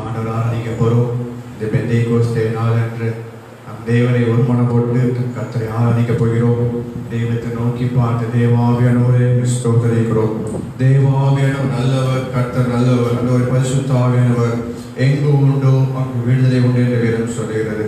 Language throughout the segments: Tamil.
ஆண்டவர் ஆராதிக்க போகிறோம். இந்த பெந்தைக்கோஸ்தே நாளன்று நம் தேவனை ஒருமனம் போட்டு கர்த்தரை ஆராதிக்க போகிறோம். தெய்வத்தை நோக்கி பார்த்து தேவாவியானவரே ஸ்தோத்திரிக்கிறோம். தேவாவியானவர் நல்லவர், கர்த்தர் நல்லவர், நல்லவர் பரிசுத்த ஆவியானவர் எங்கு உண்டோ அங்கு விடுதலை உண்டு என்று வேதம் சொல்லுகிறது.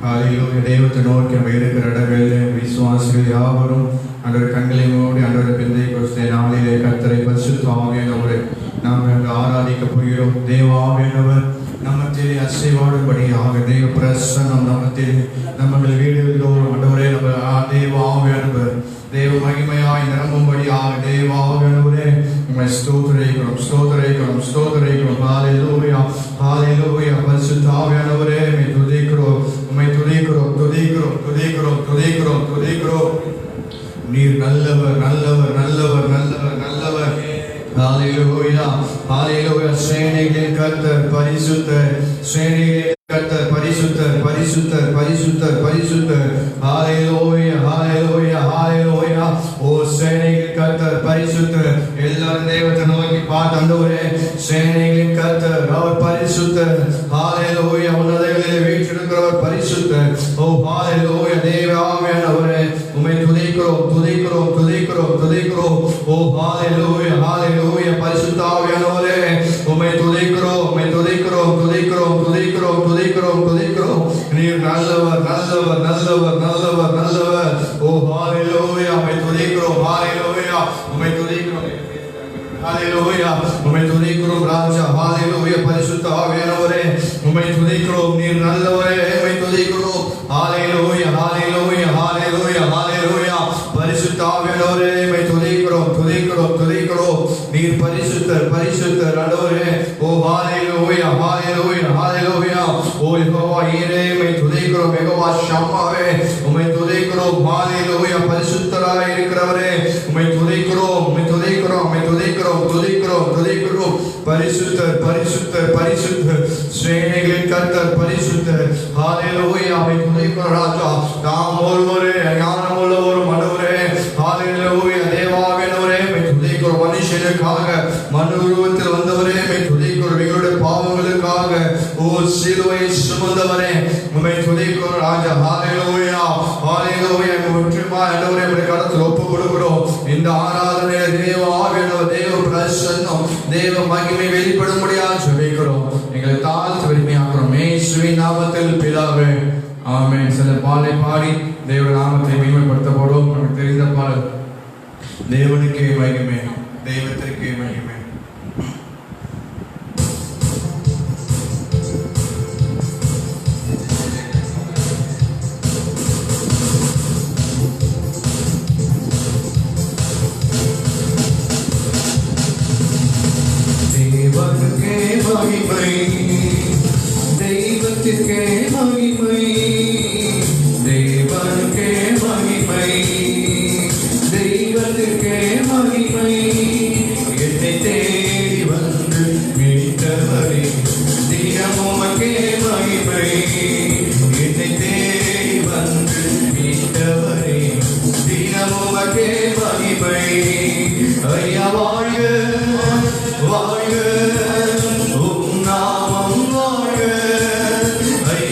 ஹல்லேலூயா. தெய்வத்தை நோக்கி நம்ம இருக்கிற இடங்களில் விசுவாசிகள் யாவரும் அன்றவர் கண்களை மூடி அன்றவர் பெந்தைக்கோஸ்தே நாளிலே கர்த்தரை பரிசுத்த ஆவியானவரை நாம் ஆராதிக்க போகிறோம். தேவாவியானவர் நம்மத்தில் அசைவாடும்படியாக தேவ பிரசன்னம் நம்முடைய வீடுகளோடு ஆண்டவரே நம்ம தேவாவியானவர் தேவ மகிமையாய் நிரம்பும்படியாக தேவாவியானவரே உம்மை ஸ்தோத்திரிக்கிறோம். ஹல்லேலூயா, ஹல்லேலூயா. பரிசுத்த ஆவியானவரே உம்மை துதிக்கிறோம். நீர் நல்லவர். ஹல்லேலூயா, ஹல்லேலூயா. சேனைகளின் கர்த்தர் பரிசுத்தர், சேனைகளின் கர்த்தர் பரிசுத்தர். ஹல்லேலூயா, ஹல்லேலூயா, ஹல்லேலூயா. ஓ சேனைகளின் கர்த்தர் பரிசுத்தர். எல்லாரும் தெய்வத்தை நோக்கி பார்த்து ஆண்டவரே சேனைகளின் கர்த்தர் அவர் பரிசுத்தர். ஹல்லேலூயா. உன்னதங்களில் வீற்றிருக்கிறவர் பரிசுத்தர். ஓ ஹல்லேலூயா. தேவாவியானவரே உம்மை துதிக்கிறோம். ஓ ஹல்லேலூயா, ஹல்லேலூயா. பரிசுத்த ஆவியானவரே உம்மை துதிக்கிறோம். நீர் நல்லவர். ஓ ஹல்லேலூயா. உம்மை துதிக்கிறோம். உம்மை துதிக்கிறோம் ராஜா. ஹல்லேலூயா. பரிசுத்த ஆவியானவரே உம்மை துதிக்கிறோம். நீர் நல்லவரே உம்மை துதிக்கிறோம். ஹல்லேலூயா, ஹல்லேலூயா, ஹல்லேலூயா, ஹல்லேலூயா. பரிசுத்த ஆவியானவரே உம்மை துதிக்கிறோம். நீர் பரிசுத்தர் ஆண்டவரே. ஓ ஹல்லேலூயா, ஹல்லேலூயா, ஹல்லேலூயா. ஓ யெகோவா ஈரே உம்மை துதிக்கிறோம். யெகோவா ஷம்மாவே உம்மை துதிக்கிறோம். ஹல்லேலூயா. பரிசுத்தராய் இருக்கிறவரே உம்மை துதிக்கிறோம். பரிசுத்தர் சேனைகளின் கர்த்தர் பரிசுத்தர். ஹல்லேலூயா. உம்மை துதிக்கிறோம் ராஜா. நாம் ஒருவரே ஞானமுள்ளவரும் ஆண்டவரே. ஹல்லேலூயா. தேவாவியானவரே உம்மை துதிக்கிறோம். மனுஷனுக்காக மனு உருவத்தில் வந்தவரே உம்மை துதிக்கிறோம். எங்களுடைய பாவங்களுக்காக ஓ சிலுவை சுமந்தவரே உம்மை துதிக்கிறோம் ராஜா. ஹல்லேலூயா, ஹல்லேலூயா. முற்றிலுமாய் ஆண்டவரே உம்முடைய கரத்தில் ஒப்புக் கொடுக்கிறோம். இந்த ஆராதனையில் தேவாவியானவர் தேவ பிரசன்னம் தேவ மகிமை வெளிப்படும்படியாக ஜெபிக்கிறோம். எங்களை தாழ்த்தி பெருமையாக்குறோம் இயேசுவின் நாமத்தில் பிதாவே, ஆமென். சில பாலை பாடி தேவ நாமத்தை மகிமைப்படுத்த போறோம். நமக்கு தெரிந்த பாடல் தேவனுக்கே மகிமை, தெய்வத்திற்கே மகிமை. தேவனுக்கே மகிமை, தெய்வத்திற்கே மகிமை. தேவனுக்கே மகிமை, தெய்வத்திற்கே மகிமை. என்னை தேடி வந்து மீட்டவரே தினமும் உமக்கே மகிமை. என்னை தேடி வந்து மீட்டவரே தினமும் உமக்கே மகிமை. ஐயா வாழ்க வாழ்க, உம் நாமம் வாழ்க. ஐயா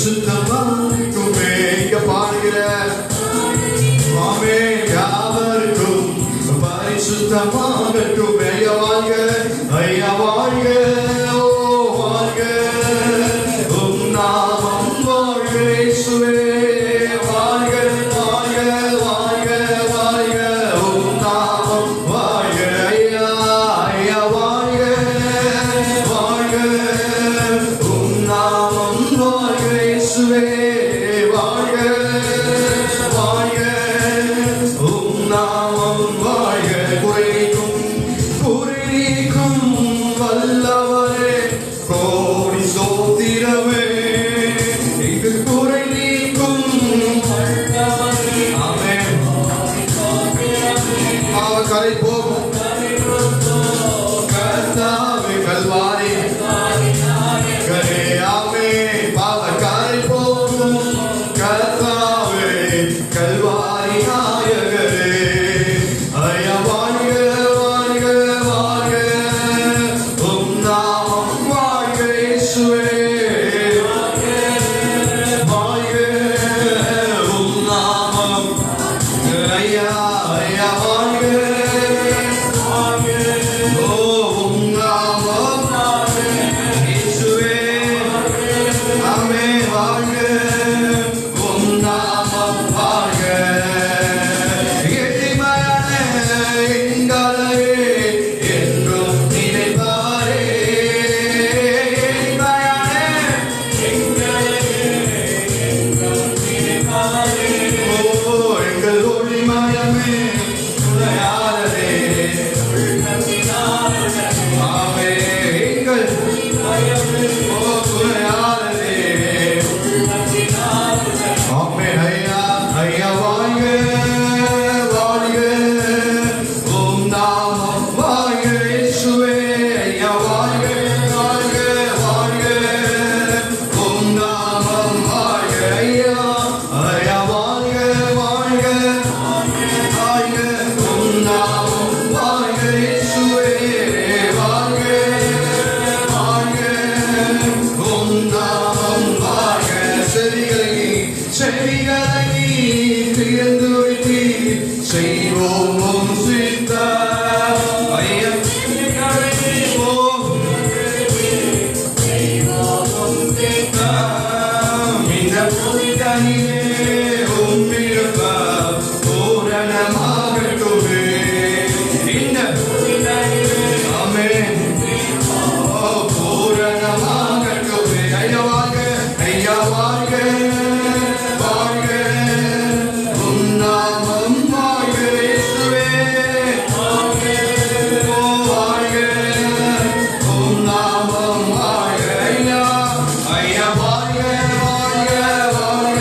பரிசுத்தமாகட்டுமே. இங்க பாடுகிற ஆமென் யாவருக்கும் பரிசுத்தமாகட்டுமே. ஐயா வாழ்க, ஐயா வாழ்க, ஓ வாழ்க, உம் நாமம் வாழ்க இயேசுவே. வாழ்க வாழ்க வாழ்க வாழ்க, உம் நாமம் வாழ்க. ஐயா ஐயா வாழ்க வாழ்க, உம் நாமம் வாழ்க இயேசுவே. வாழ்க வாழ்க, உம் நாமம் வாழ்க. குறை நீக்கும் வல்லவரே, கோடி சோத்திரமே. இது குறை நீக்கும் வல்லவரே. ஆமென். கரை போகும் கர்த்தாவே கல்வாரி கரே. ஆமென். பாவ கரை போகும் கர்த்தாவே கல்வாரி நாயகரே. ஐயா வாழ்க வாழ்க வாழ்க, உம் நாமம் வாழ்க இயேசுவே. வாழ்க உம் நாமம். ஐயா ஐயா வாழ்க வாழ்க, ஓ உம் நாமம் இயேசுவே. ஆமென். வாழ்க உம் நாமம் வாழ்க. எளிமையான எங்களை என்றும் நினைப்பாரே. எளிமையான எங்களை என்றும் நினைப்பாரே. ஓ எங்கள் ஒளிமயமே துணையாளரே. ஆமென். எங்கள் ஓ துணையாளரே. ஆமென். ஐயா ஐயா வாழ்க வாழ்க, உம் நாமம் வாழ்க இயேசுவே. ஐயா வாழ்க வாழ்க வாழ்க, உம் நாமம் வாழ்க. ஐயா ஐயா வாழ்க வாழ்க வாழ்க, உம் நாமம் வாழ்க இயேசுவே. வாழ்க வாழ்க, உம் நாமம் வாழ்க. செவிகளை திறந்து வைத்து செய்வோம் உம் சித்தம். ஐயா ஓ இந்த புனிதனிலே உம் விருப்பம் பூரணமாகட்டுமே. இந்த ஆமென். ஓ பூரணமாகட்டுமே. ஐயா வாழ்க ஐயா வாழ்க வாழ்க, உம் நாமம் வாழ்க இயேசுவே. ஓ வாழ்க, உம் நாமம் வாழ்க. ஐயா ஐயா வாழ்க வாழ்க வாழ்க,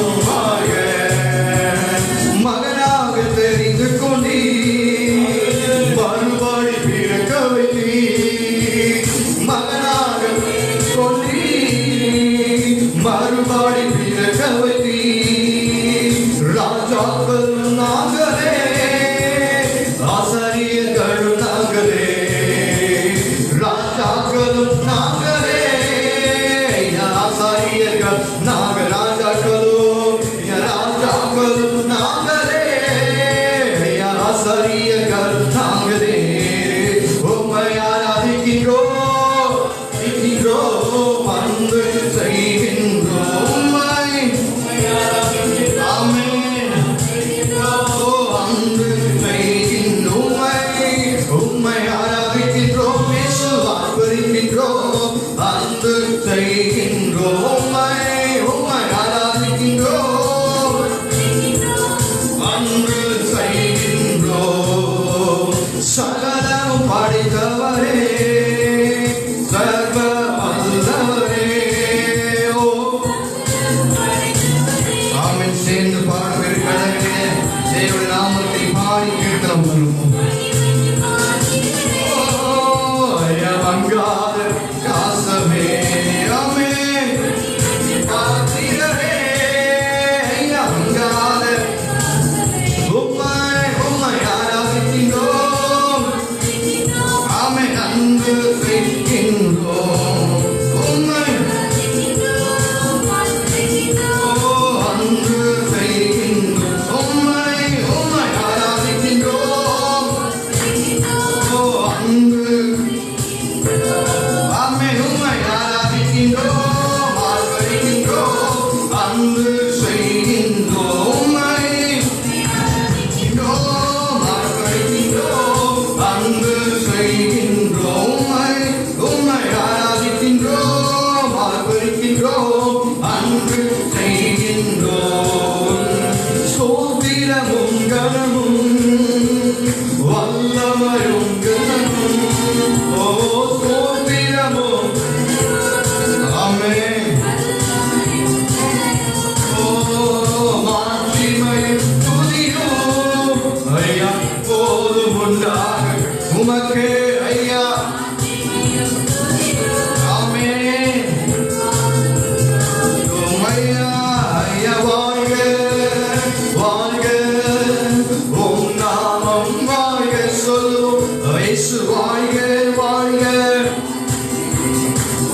நாமம் வாழ்க. மகனாக தெரிந்து கொண்டீ, மறுபடி பிறக்க வைத்தீ, மகனாக கொண்டீ, மறுபடி பிறக்க வைத்தீ. ராஜாக்கள் நாங்களே, ஆசாரியர்களும் நாங்களே, ராஜாக்களும் நாங்களே, ஆசாரியர்கள் நாங்கள், ராஜாக்களும் ராஜாக்களும் நாங்களே, ஆசாரியர்கள் நாங்களே. உம்மை ஆராதிக்கின்றோம், அன்பு செய்கின்றோம். ஆமென். அன்பு செய்கின்றோம், உம்மை ஆராதிக்கின்றோம், ஆர்ப்பரிக்கின்றோம், அன்பு செய்கின்றோம், உம்மை ஆராதிக்கின்றோம், அன்பு செய்கின்றோம். சகலம் படைத்தவரே, சர்வ வல்லவரே. ஓ ஆமென். சேர்ந்து பாடுகிற கடவுளே, தேவனுடைய நாமத்தை பாடி கீர்த்தனம் பண்ணுவோம். வங்காத காசமே, ஆமென். பாத்திரரே, வங்காத உம்மை ஆராதிக்கின்றோம், ஆமென். அன்பு செய்கின்றோம், உம்மை அன்பு செய்கின்றோம், உம்மை ஆராதிக்கின்றோம், அன்பு, ஆமென். உம்மை ஆராதிக்கின்றோம், ஆர்ப்பரிக்கின்றோம், அன்பு செய்கின்றோம், ஆர்ப்பரிக்கின்றோம், அன்பு செய்கின்றோம், உம்மை ஆராதிக்கின்றோம், ஆர்ப்பரிக்கின்றோம், அன்பு செய்கின்றோம். சோதிரமும் கனமும் வல்லமையும் கனமும், ஓ சோதிரமும், ஆமென். ஓ மாட்சிமையும் துதியும் ஐயா போதும் உண்டாக உமக்கே ஐயா, ஆமென். ஐயா ஐயா வாழ்க, வாழ்க, உம் நாமம் வாழ்க சொல்லும் இயேசு வாழ்க, வாழ்க,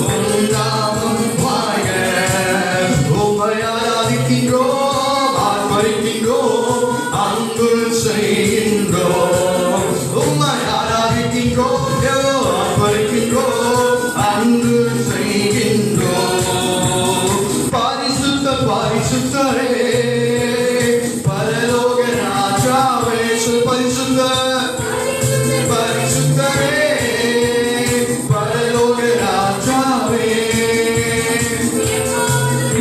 உம் நாமம் வாழ்க. உம்மை ஆராதிக்கின்றோம், ஆர்ப்பரிக்கின்றோம், அன்பு செய்கின்றோம், உம்மை ஆராதிக்கின்றோம், ஆர்ப்பரிக்கின்றோம், அன்பு செய்கின்றோம். பரிசுத்த பரிசுத்தரே, பரலோக ராஜாவே, பரிசுத்த பரிசுத்தரே, பரலோக ராஜாவே,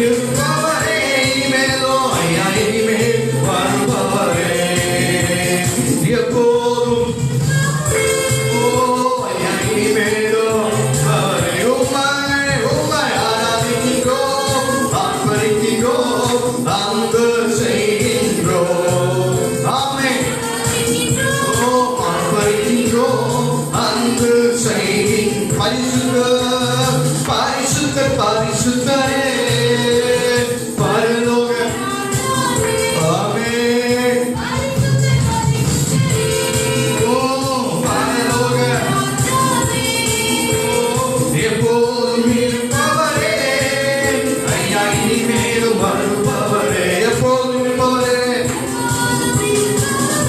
இருப்பவரே மேலோ ஐயா இனிமேல் வருபவரே, எப்போதும் ஓ ஐயா இனிமேலோ அவரே. உம்மை ஆராதிக்கின்றோம், ஆர்ப்பரிக்கின்றோம், அன்பு செய்கின்றோம், ஆமென். ஓ ஆர்ப்பரிக்கின்றோம், அன்பு செய்கின்றோம். பரிசுத்த பரிசுத்தரே, பரலோக, ஆமென். ஓ பரலோக, எப்போதும் இருப்பவரே, ஐயா இனிமேலும் வருபவரே, எப்போதும் இருப்பவரே.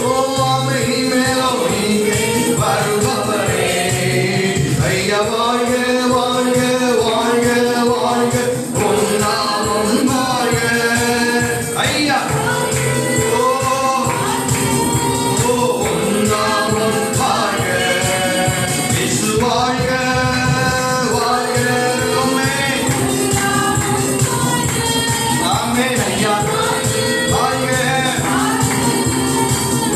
ஓ ஆமென். இனிமேலும் இனிமேல் வருபவரே, ஐயா வாழ்க, வாழ்க, வாழ்க, வாழ்க, உம் நாமம் வாழ்க, ஐயா. ஓ ஓ உம் நாமம் வாழ்க, இயேசு வாழ்க, வாழ்க, ஆமென். ஆமென் ஐயா, வாழ்க,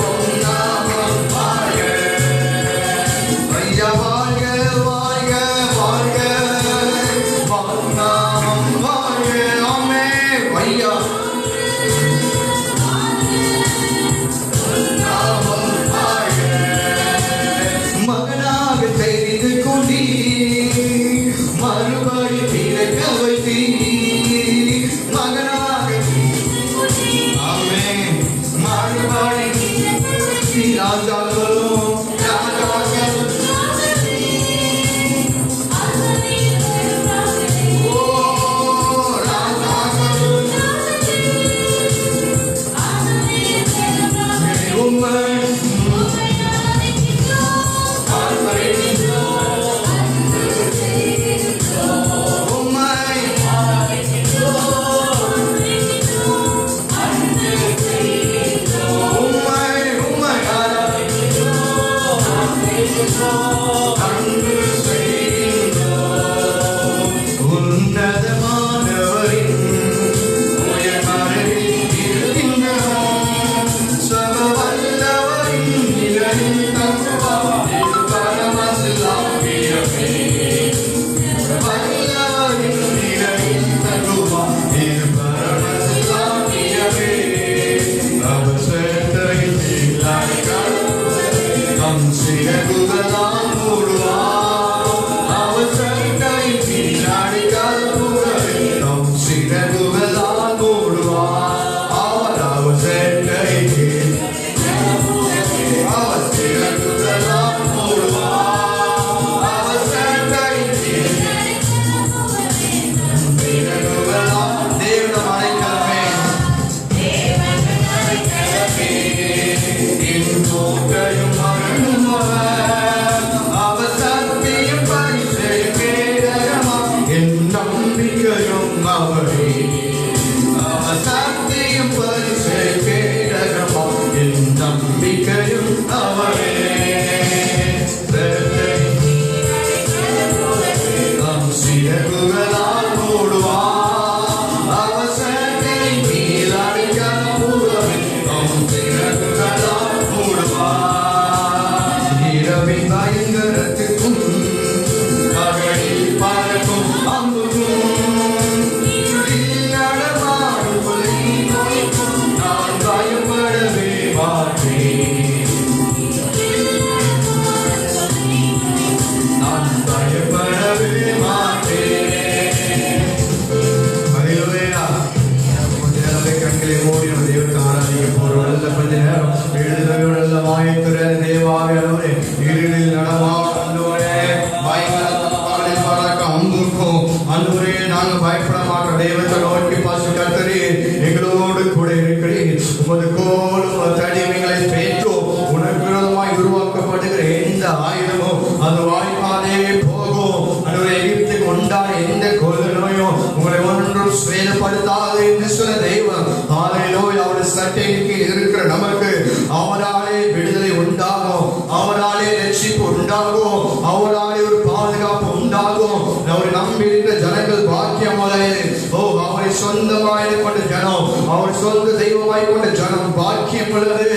உம் நாமம் வாழ்க, ஐயா வாழ்க, வாழ்க, வாழ்க, உம் நாமம் வாழ்க, ஆமென் ஐயா. தேவனுக்கு ஆராதிக்க போறோம். நல்ல கொஞ்ச நேரம் எழுதுள்ள வாய்த்துற தேவாவியானவரே இருளில் நடமாடுவரே வாய்க்காலில் பறக்க அம்புக்கும் அன்றுவரே நாங்கள் பயப்பட மாட்டோம். தெய்வத்தை நோக்கி பாசு கர்த்தரே எங்களோடு கூட இருக்கிறேன். உமது கோலும் தடிமைகளை பேற்றும் உனக்கு விரோதமாய் உருவாக்கப்படுகிற எந்த ஆயுதமும் அது வாய்ப்பாலே போகும். அன்றுவரே எகிப்துக்கு உண்டான எந்த கொள்ளை நோயும் உங்களை ஒன்றும் சேதப்படுத்தாது என்று சொன்ன தெய்வம் ஹல்லேலூயா. அவருடைய சட்டைக்கு இருக்கிற நமக்கு அவராலே விடுதலை உண்டாகும், அவராலே ரட்சிப்பு உண்டாகும், அவராலே ஒரு பாதுகாப்பு உண்டாகும். அவரை நம்பி இருக்கிற ஜனங்கள் பாக்கியம் உடையது. ஓ அவரை சொந்தமாய் கொண்ட ஜனம், அவர் சொந்த தெய்வமாய் கொண்ட ஜனம் பாக்கியம் உள்ளது.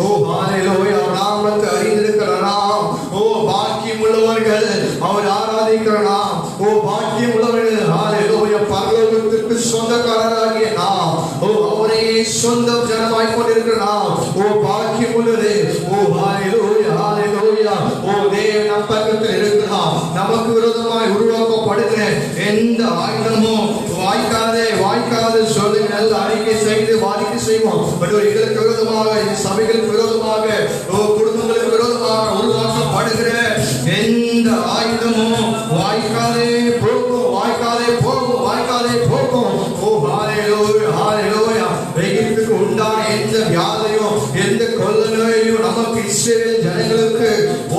ஓ ஹல்லேலூயா. அவர் நாமத்தை அறிந்திருக்கிற நாம் ஓ பாக்கியம் உள்ளவர்கள், அவர் ஆராதிக்கிற நாம் ஓ பாக்கியம் உள்ளவர்கள். ஹல்லேலூயா. பரலோகத்திற்கு சொந்தக்காரராகிய நாம் ஓ அவரே சொந்த ஜனமாய் கொண்டிருக்கிற நாம் ஓ பாக்கியம் உள்ளது. ஓ ஹல்லேலூயா ஹல்லேலூயா. ஓ தேவன் நம் பக்கத்தில் இருக்கிறார். நமக்கு விரோதமாய் உருவாக்கப்படுகிற எந்த ஆயுதமும் வாய்க்காது சொல்லுங்க. நல்ல அறிக்கை செய்து வாரிக்கை செய்வோம். எங்களுக்கு விரோதமாக, சபைகளுக்கு விரோதமாக, குடும்பங்களுக்கு விரோதமாக உருவாக்கப்படுகிற எந்த ஆயுதமும் வாய்க்காதே போகும், வாய்க்காதே போகும், வாய்க்காதே போகும். ஓ ஹல்லேலூயா ஹல்லேலூயா. எகிப்துக்கு உண்டான எந்த வியாதியும் எந்த கொள்ளை நோயையும் நமக்கு இஸ்ரவேல் ஜனங்களுக்கு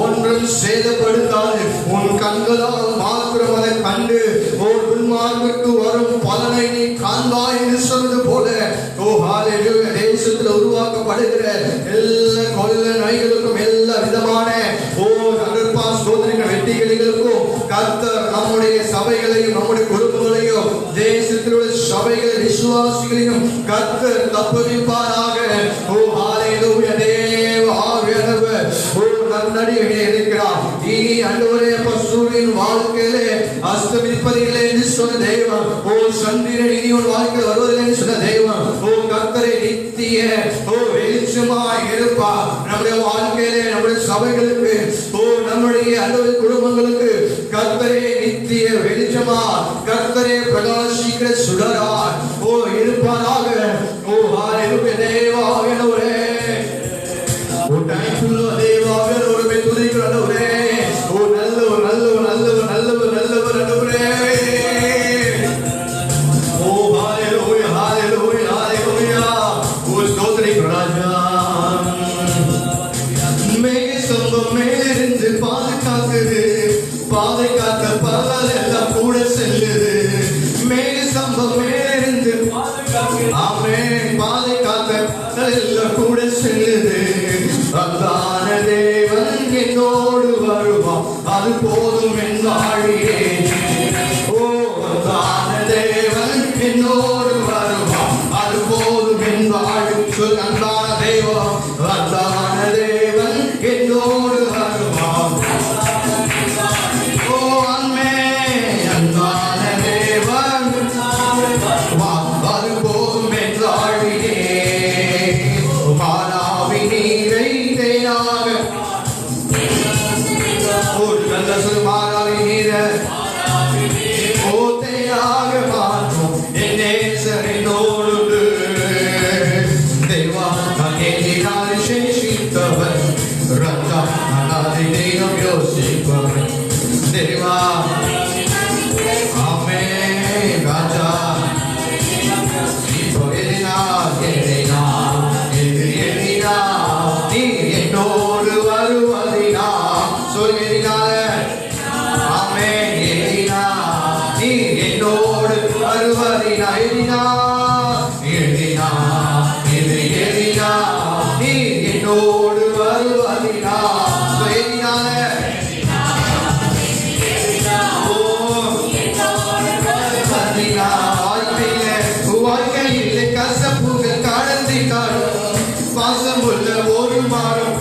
ஒன்றும் சேதப்படுத்தாது. உன் கண்களால் மாத்திரம் அதை கண்டு ஓர் துன்மார்க்குக்கு வரும் பலனை நீ காண்பாய் என்று சொன்னது போல ஓ ஹல்லேலூயா. தேசத்தில் உருவாக்கப்படுகிற எல்லா கொள்ளை நோய்களுக்கும் எல்லா விதமான ஓ சோதனைகள் வெட்டிகளுக்கும் கர்த்தர் நம்முடைய சபைகளையும் நம்முடைய குடும்பங்களையும் தேசத்தில் உள்ள சபைகள் விசுவாசிகளையும் கர்த்தர் தப்புவிப்பாராக. ஓ ஹல்லேலூயா. தேவ ஆவியானவர் ஓ நன்னடியே இருக்கிறார். இனி ஆண்டவரே பசுரின் வாழ்க்கையிலே அஸ்தமிப்பதில்லை என்று சொன்ன தெய்வம். ஓ சந்திரன் இனி உன் வாழ்க்கையில் வருவதில்லை என்று சொன்ன தெய்வம். ஓ கர்த்தரை நித்திய ஓ வெளிச்சமாய் இருப்பார். நம்முடைய வாழ்க்கையிலே நம்முடைய சபைகளுக்கு ஓ நம்முடைய அலுவலக குடும்பங்களுக்கு கர்த்தரே நித்திய வெளிச்சமா, கர்த்தரே பிரகாசிக்கிற சுடராய் ஓ இருப்பாராக. ஓ ஹல்லேலூயா. தேவாவியானவரே ஓ டைப்புள்ள தேவாவியானவரே துதிக்கிற ஆண்டவரே ஓ நல்லவர் நல்லவர் நல்லவர் நல்லவர் நல்லவர் ஆண்டவரே. ஓ ஹல்லேலூயா ஹல்லேலூயா ஹல்லேலூயா. ஓ ஸ்தோத்திரம் ராஜா. மேலிருந்து பாதுகாக்குது, பாதுகாக்க பகல் எல்லாம் கூட செல்லுது. மேல் சம்பம் மேலிருந்து ஆமென் பாதுகாக்க பகல் எல்லாம் கூட செல்லுது. அதான தேவன் என்னோடு வருவான், அது போதும் என் வாழியே. ஓ அதான தேவன் என்னோடு வருவான், அது போதும் என் வாழி. சொல் அன்பான தெய்வம், அதான தேவன் என்னோடு வருவான். ஓ அன்மே அன்பான தேவன் அது போதும் என்றாழியே. மாறாவி நீரை தேனாக ஒரு நல்ல சொல் மாறாவி நீர ஓ தேனாக மாற்றும் என் நேசரினோடு தேவா அகேதினால் சேஷித்தவர் ரத்தா அனாதி தெய்வம் யோசிப்பவர் தேவா ஆமென் ராஜா. இப்போ எதினா எதினா எதினா நீ என்னோடு வருவதினா சொல்கிறீனால ஆமென். எதினா நீ என்னோடு வருவதினா எதினா எதினா இது எதினா நீ என்னோடு வருவதினா எதினால வாழ்க்கையிலே கசப்புகள் கடந்திட்டாலும் பாசமுள்ள ஒரு மாறும்.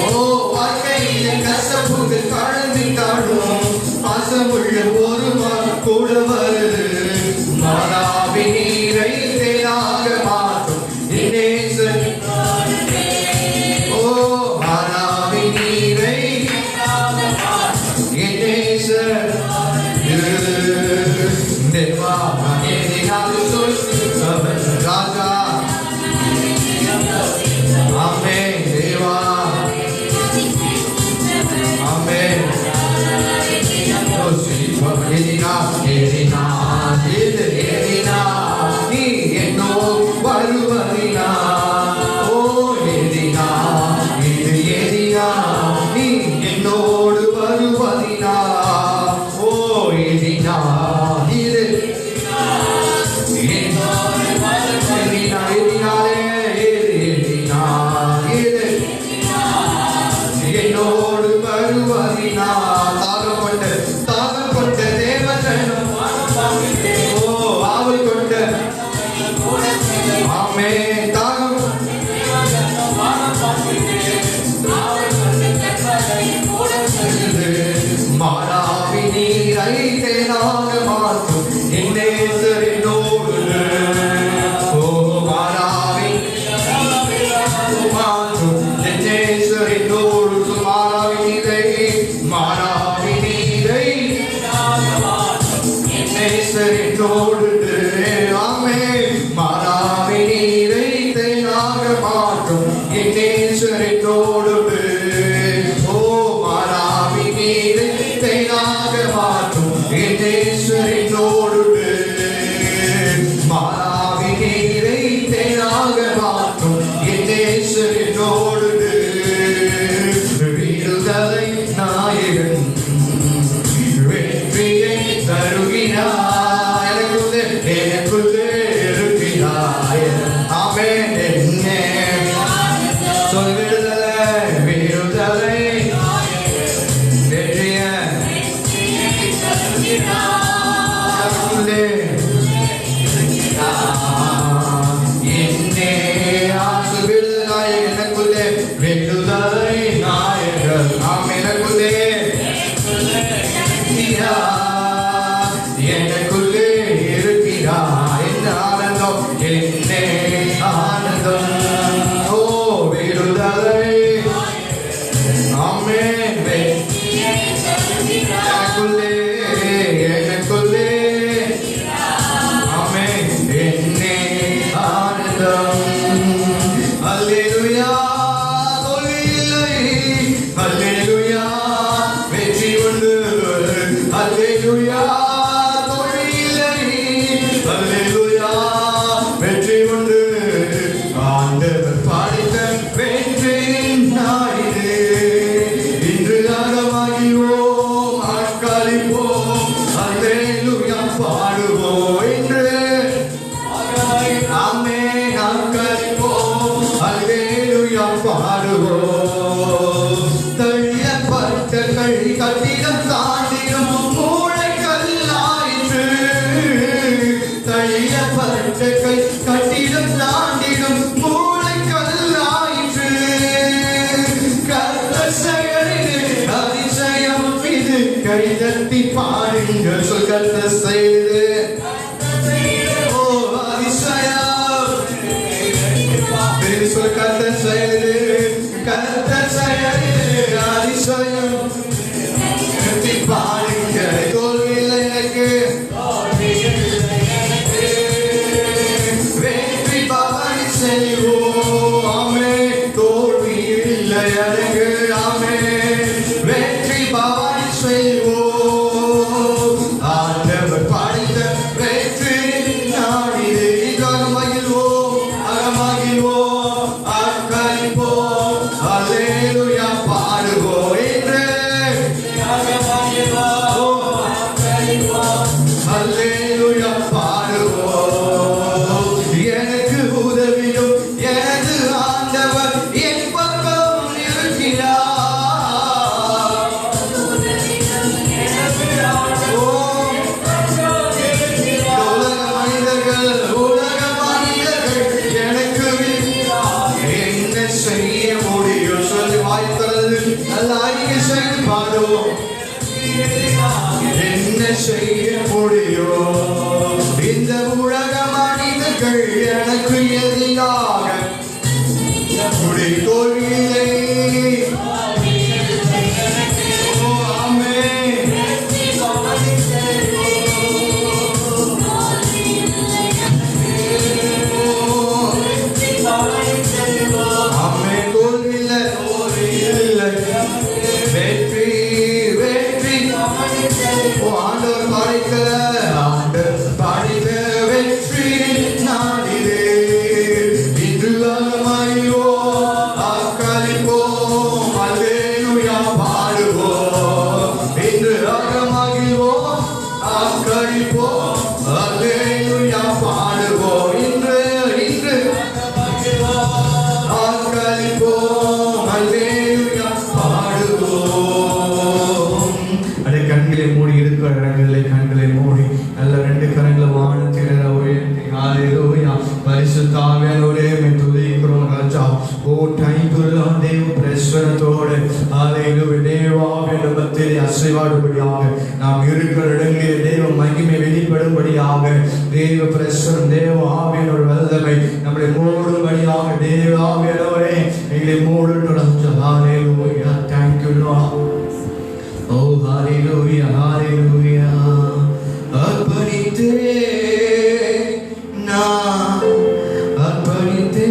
ஓ வாழ்க்கையிலே கசப்புகள் கடந்திட்டாலும் பாசமுள்ள ஒரு மாறும் கூட வருது. மாறாவி நீரை தேனாக மாற்றும் நேசன் என் நேசர் என்னோடு ஓ மாறாவி நீரை தேனாக மாற்றும் என் நேசர் என்னோடு மாறாவி நீரை தேனாக மாற்றும் என் நேசர் என்னோடு விடுதலை நாயகன் வெற்றியை தருகிறார் எனக்குள்ளே இருக்கிறாய் ஆமென் என்னே சொல் விடுதலை விடுதலை வெற்றியை எனக்குள்ளே என்னே ஆசு விடுதலை எனக்குள்ளே விடுதலை நாயகன் ஆமென் எனக்குள்ளே எனக்குள்ளே இருக்கிறார் என்ன ஆனந்தம் என்னே ஆனந்தம் ஓ விடுதலை ஆமென் எனக்குள்ளே எனக்குள்ளே ஆமென் என்னே ஆனந்தம் அல்லேலூயா தோல்வியில்லை அல்லேலூயா வெற்றி உண்டு அல்லேலூயா தோல்வியில்லை அல்லேலூயா வெற்றி உண்டு ஆண்டவர் பாடித்த வெற்றியின் நாளிலே இன்று ஆரவாகிவோம் ஆட்காலிப்போம் அல்லேலூயா பாடுவோம் இன்று ஆமென் ஆட்காலிப்போம் அல்லேலூயா பாடுவோம் தள்ளப்பட்ட கட்டிடம் தாண்டிடும் மூளைக்கல்லாயிற்று தள்ளப்பட்ட கட்டிடம் தாண்டிடும் மூளைக்கல்லாயிற்று கர்த்தர் செயலில் அதிசயம் இது கைதட்டி பாடுங்கள் சொல் கர்த்தர் செய்து ஓ அதிசயம் சொல் கர்த்தர் செயலில் கர்த்தர் செயலில் அதிசயம் பாடுங்கள் தோல்வியில்லை எனக்கு வெற்றி பவனி செய்வோம் ஆமென் தோல்வியில்லை எனக்கு ஆமென் வெற்றி பவனி செய்வோம் ஆண்டவர் பாடித்த வெற்றி நாடிலே அகமகிழ்வோம் அகமகிழ்வோம் ஆட்களிப்போம் அல்லேலூயா பாடுவோம் என்று அல்லேலூயா பாடுவோம் எனக்கு உதவியும் எனது ஆண்டவர் என் பக்கம் இருக்கிறார் உலக மனிதர்கள் எனக்கு என்ன செய்ய முடியும் சொல்லி வாய்க்கிறது நல்ல அறிக்கை செய்து பாடுவோம் என்ன செய்ய முடியும் இந்த உலக மனிதர்கள் எனக்கு எதிராக முடி தோல்வியிலே ஓ ஆமென் ஆமென் தோல்வியில்லை வெற்றி வெற்றி ஓ ஆண்டவர் பாடிக்கல ஆண்டவர் பாடிக்க வெற்றி நாடிலே இன்று அகமகிழ்வோ ஆக்களிப்போம் அல்லேலூயா பாடுவோம் இன்று அகமகிழ்வோம் ஆக்களிப்போம் அல்லேலூயா பாடுவோம் இன்று இன்று ஆக்களிப்போம் அல்லேலூயா பாடுவோம் அடே கண்களை மூடி இருக்கிற இடங்களிலே கண்களை மூடி நல்ல ரெண்டு கரங்களை வானத்திலே உயர்த்தி ஹalleluya பரிசுத்த ஆவியானவரே மே துதிக்கிறோம் ராஜா ஓ தைக்குள்ள தேவ பிரசன்னத்தோடு ஹalleluya தேவாவின் மத்தியிலே அசைவாடும்படியாக நாம் இருக்கிற இடங்களிலே தேவ மகிமை வெளிப்படும்படியாக தேவ பிரசன்னம் தேவ ஆவியானவர் வல்லமை நம்மை மூடும்படியாக தேவ ஆவியானவரே எங்களை மூடட்டும் ராஜா ஹalleluya thank you Lord oh hallelujah hallelujah अर्पणिते ना अर्पणिते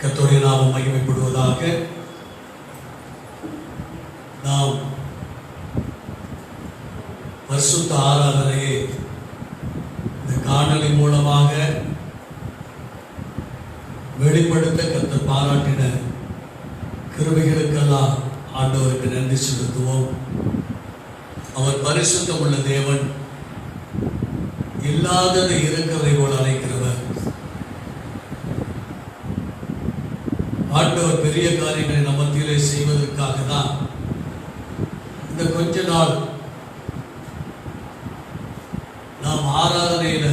கர்த்தருடைய நாமம் மகிமைப்படுவதாக. நாம் பரிசுத்த ஆராதனையை இந்த காணொளி மூலமாக வெளிப்படுத்த கர்த்தர் பாராட்டின கிருபைகளுக்கெல்லாம் ஆண்டவருக்கு நன்றி செலுத்துவோம். அவர் பரிசுத்தம் உள்ள தேவன், இல்லாதது இருக்கிறதை போல அழைக்கிறவர். ஆண்டவர் பெரிய காரியங்களை நம்ம மத்தியிலே செய்வதற்காக தான் இந்த கொஞ்ச நாள் நாம் ஆராதனையில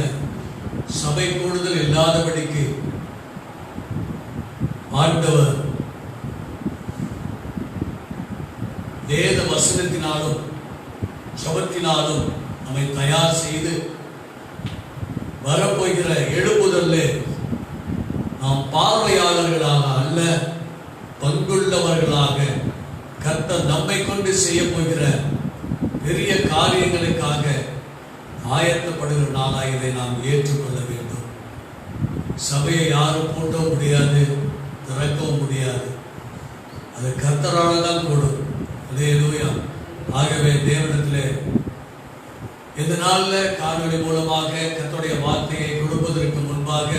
சபை கூடுதல் இல்லாதபடிக்கு ஆண்டவர் வேத வசனத்தினாலும் ஜபத்தினாலும் நம்மை தயார் செய்து வரப்போகிற எழுப்புதல்ல நாம் பார்வையாளர்களாக அல்ல, பங்குள்ளவர்களாக கர்த்தர் நம்மை கொண்டு செய்ய போகிற பெரிய காரியங்களுக்காக ஆயத்தப்படுகிற நாளாக இதை நாம் ஏற்றுக்கொள்ள வேண்டும். சபையை யாரும் பூட்டவும் முடியாது, திறக்கவும் முடியாது. அது கர்த்தரால் தான் கூடும். அல்லேலூயா. ஆகவே தேவனிடத்திலே இந்த நாளில் காணொளி மூலமாக கர்த்தருடைய வார்த்தையை கொடுப்பதற்கு முன்பாக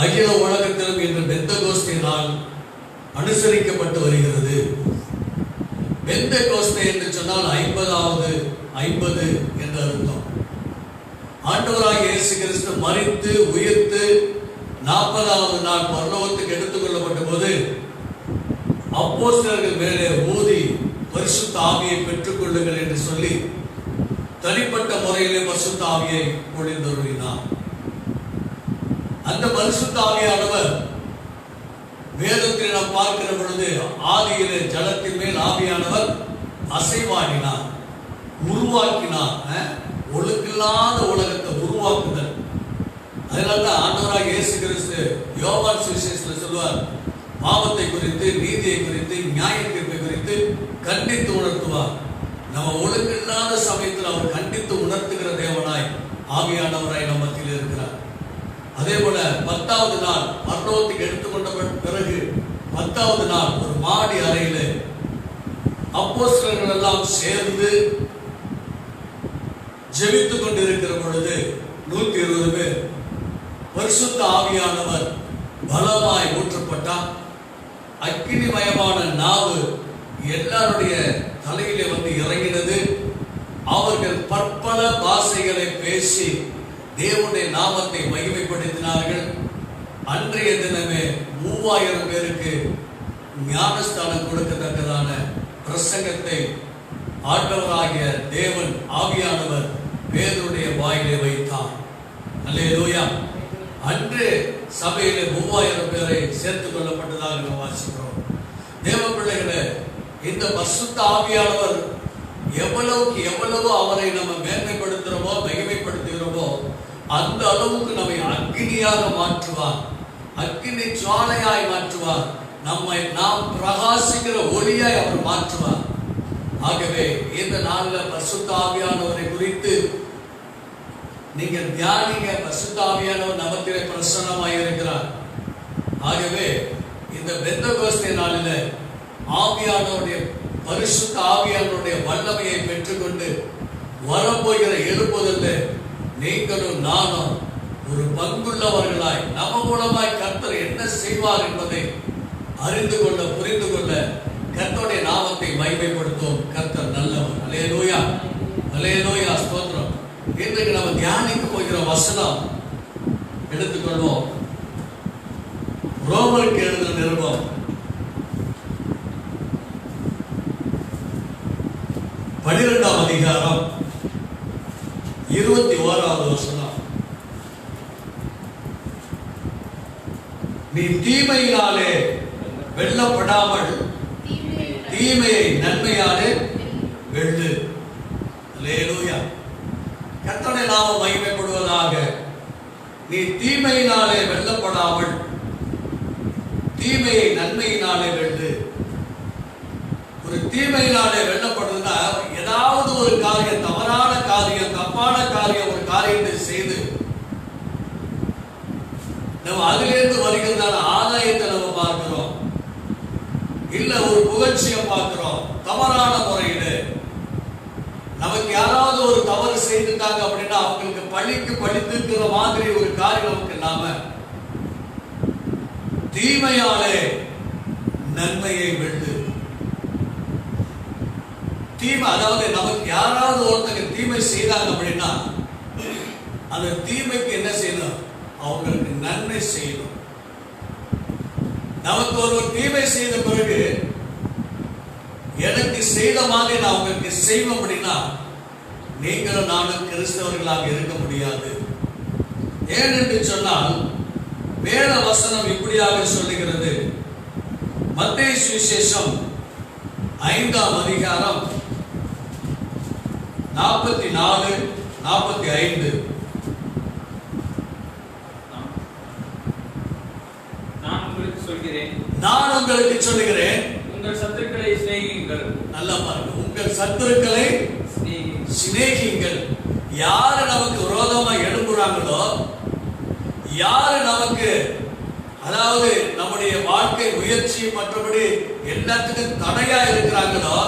அகில உலகத்திலும் இன்று பெந்தகோஸ்தே நாள் அனுசரிக்கப்பட்டு வருகிறது. பெந்தகோஸ்தே என்று சொன்னால் 50 என்ற அர்த்தம். ஆண்டவராகிய இயேசு கிறிஸ்து மரித்து உயிர்த்து 40வது நாள் பரலோகத்துக்கு எடுத்துக் கொள்ளப்பட்ட போது அப்போஸ்தலர்கள் மேலே ஊதி பரிசுத்த ஆவியை பெற்றுக் கொள்ளுங்கள் என்று சொல்லி தனிப்பட்ட முறையிலே பரிசுத்த ஆவியை பொழிந்தருளினார். அந்த பரிசுத்த ஆவியானவர் வேதத்தில் நாம் பார்க்கிற பொழுது ஆதியிலே ஜலத்தின் மேல் ஆவியானவர் அசைவாடினார், உருவாக்கினார். ஒழுங்கில்லாத உலகத்தை உருவாக்குதல். அதனால ஆண்டவராகிய இயேசு கிறிஸ்து யோவான் சுவிசேஷத்தில் சொல்வார், பாவத்தை குறித்து, நீதியை குறித்து, நியாய தீர்ப்பை குறித்து கண்டித்து உணர்த்துவார். நம்ம ஒழுங்கில்லாத சமயத்தில் அவர் கண்டித்து உணர்த்துகிற தேவனாய் ஆவியானவராய் நம்ம மத்தியில் இருக்கிறார். அதே போல 10வது நாள் பரலோகத்துக்கு எடுத்துக்கொண்ட பிறகு 10வது நாள் ஒரு மாடி அறையில அப்போஸ்தலர்கள் எல்லாம் சேர்ந்து ஜெபித்துக் கொண்டிருக்கிற பொழுது 120 பேர் பரிசுத்த ஆவியானவர் பலமாய் ஊற்றப்பட்டார். அக்கினிமயமான நாவு எல்லாருடைய தலையிலே வந்து இறங்கினது. அவர்கள் பற்பல பாஷைகளை பேசி தேவனுடைய நாமத்தை மகிமைப்படுத்தினார்கள். அன்றைய தினமே 3000 பேருக்கு ஞானஸ்தானம் கொடுக்கத்தக்கதான பிரசங்கத்தை ஆண்டவராகிய தேவன் ஆவியானவர் பேதுருடைய வாயிலே வைத்தார். அல்லேலூயா. அன்று சபையிலே 3000 பேரை சேர்த்துக் கொள்ளப்பட்டதாக நாம் வாசிக்கிறோம். தேவ பிள்ளைகளே, இந்த பரிசுத்த ஆவியானவர் எவ்வளவு அவரை நம்ம மேன்மைப்படுத்துகிறோமோ, மகிமைப்படுத்துகிறோமோ, அந்த அளவுக்கு நம்மை அக்னியாக மாற்றுவார், அக்னி ஜுவாலையாய் மாற்றுவார், நாம் பிரகாசிக்கிற ஒளியாய் அவர் மாற்றுவார். ஆகவே இந்த நாளில் பரிசுத்த ஆவியானவரை குறித்து நீங்கள் தியானிங்க. பரிசுத்த ஆவியானவர் நமத்திலே பிரசன்னமாய் இருக்கிறார். ஆகவே இந்த பெந்தகோஸ்தே நாளில் ஆவியானவருடைய பரிசுத்த ஆவியானவருடைய வல்லமையை பெற்றுக்கொண்டு வரப்போகிற எழுப்புதலில் நீங்களும் நானும் ஒரு பங்குள்ளவர்களாய் நம்ம மூலமாய் கர்த்தர் என்ன செய்வார் என்பதை அறிந்து கொள்ள, புரிந்து கொள்ள கர்த்தருடைய நாமத்தை மகிமைப்படுத்தும். கர்த்தர் நல்லவர். அல்லேலூயா, அல்லேலூயா, ஸ்தோத்திரம். இன்றைக்கு நம்ம தியானிக்க போகிற வசனம் எடுத்துக்கொள்வோம். ரோமருக்கு எழுதின நிருபம் 12ஆம் அதிகாரம் 21வது வசனம். நீ தீமையினாலே வெல்லப்படாமல் தீமையை நன்மையாலே வெல்லு. அல்லேலூயா. கர்த்தருடைய நாமம் மகிமைப்படுவதாக. நீ தீமையினாலே வெல்லப்படாமல் தீமையை நன்மையினாலே வெல்லு. ஒரு தீமையினாலே வெல்லப்படுதுன்னா ஏதாவது ஒரு காரியம், தவறான காரியம், தப்பான காரியம், ஒரு காரியத்தை செய்து நம்ம அதிலிருந்து வருகிறதான ஆதாயத்தை நம்ம பார்க்கிறோம், இல்ல ஒரு புகழ்ச்சியை பார்க்கிறோம். தவறான முறையில் நமக்கு யாராவது ஒரு தவறு செய்துட்டாங்க அப்படின்னா அவங்களுக்கு பழிக்கு பழித்துக்கிற மாதிரி ஒரு காரியம் நமக்கு இல்லாம தீமையாலே நன்மையை வெல்லு. தீமை, அதாவது நமக்கு யாராவது ஒருத்தங்க தீமை செய்தாங்க அப்படின்னா அந்த தீமைக்கு என்ன செய்யணும்? அவங்களுக்கு நன்மை செய்யணும். நமக்கு ஒரு தீமை செய்த பிறகு எனக்கு செய்த மாதிரி நான் உங்களுக்கு செய்வோம் அப்படின்னா நீங்களும் நானும் கிறிஸ்தவர்களாக இருக்க முடியாது. ஏன் என்று சொன்னால் வேத வசனம் இப்படியாக சொல்லுகிறது. மத்தேயு சுவிசேஷம் 5ஆம் அதிகாரம் 44, 45. நான் உங்களுக்கு சொல்லுகிறேன், உங்கள் சத்துருக்களை சிநேகியுங்கள். நல்லா பாருங்க, உங்கள் சத்துருக்களை சிநேகியுங்கள். யாரு நமக்கு விரோதமா எழும்புறாங்களோ, யாரு நமக்கு அதாவது நம்முடைய வாழ்க்கை முயற்சி மற்றபடி எல்லாத்துக்கும் தடையா இருக்கிறாங்களோ,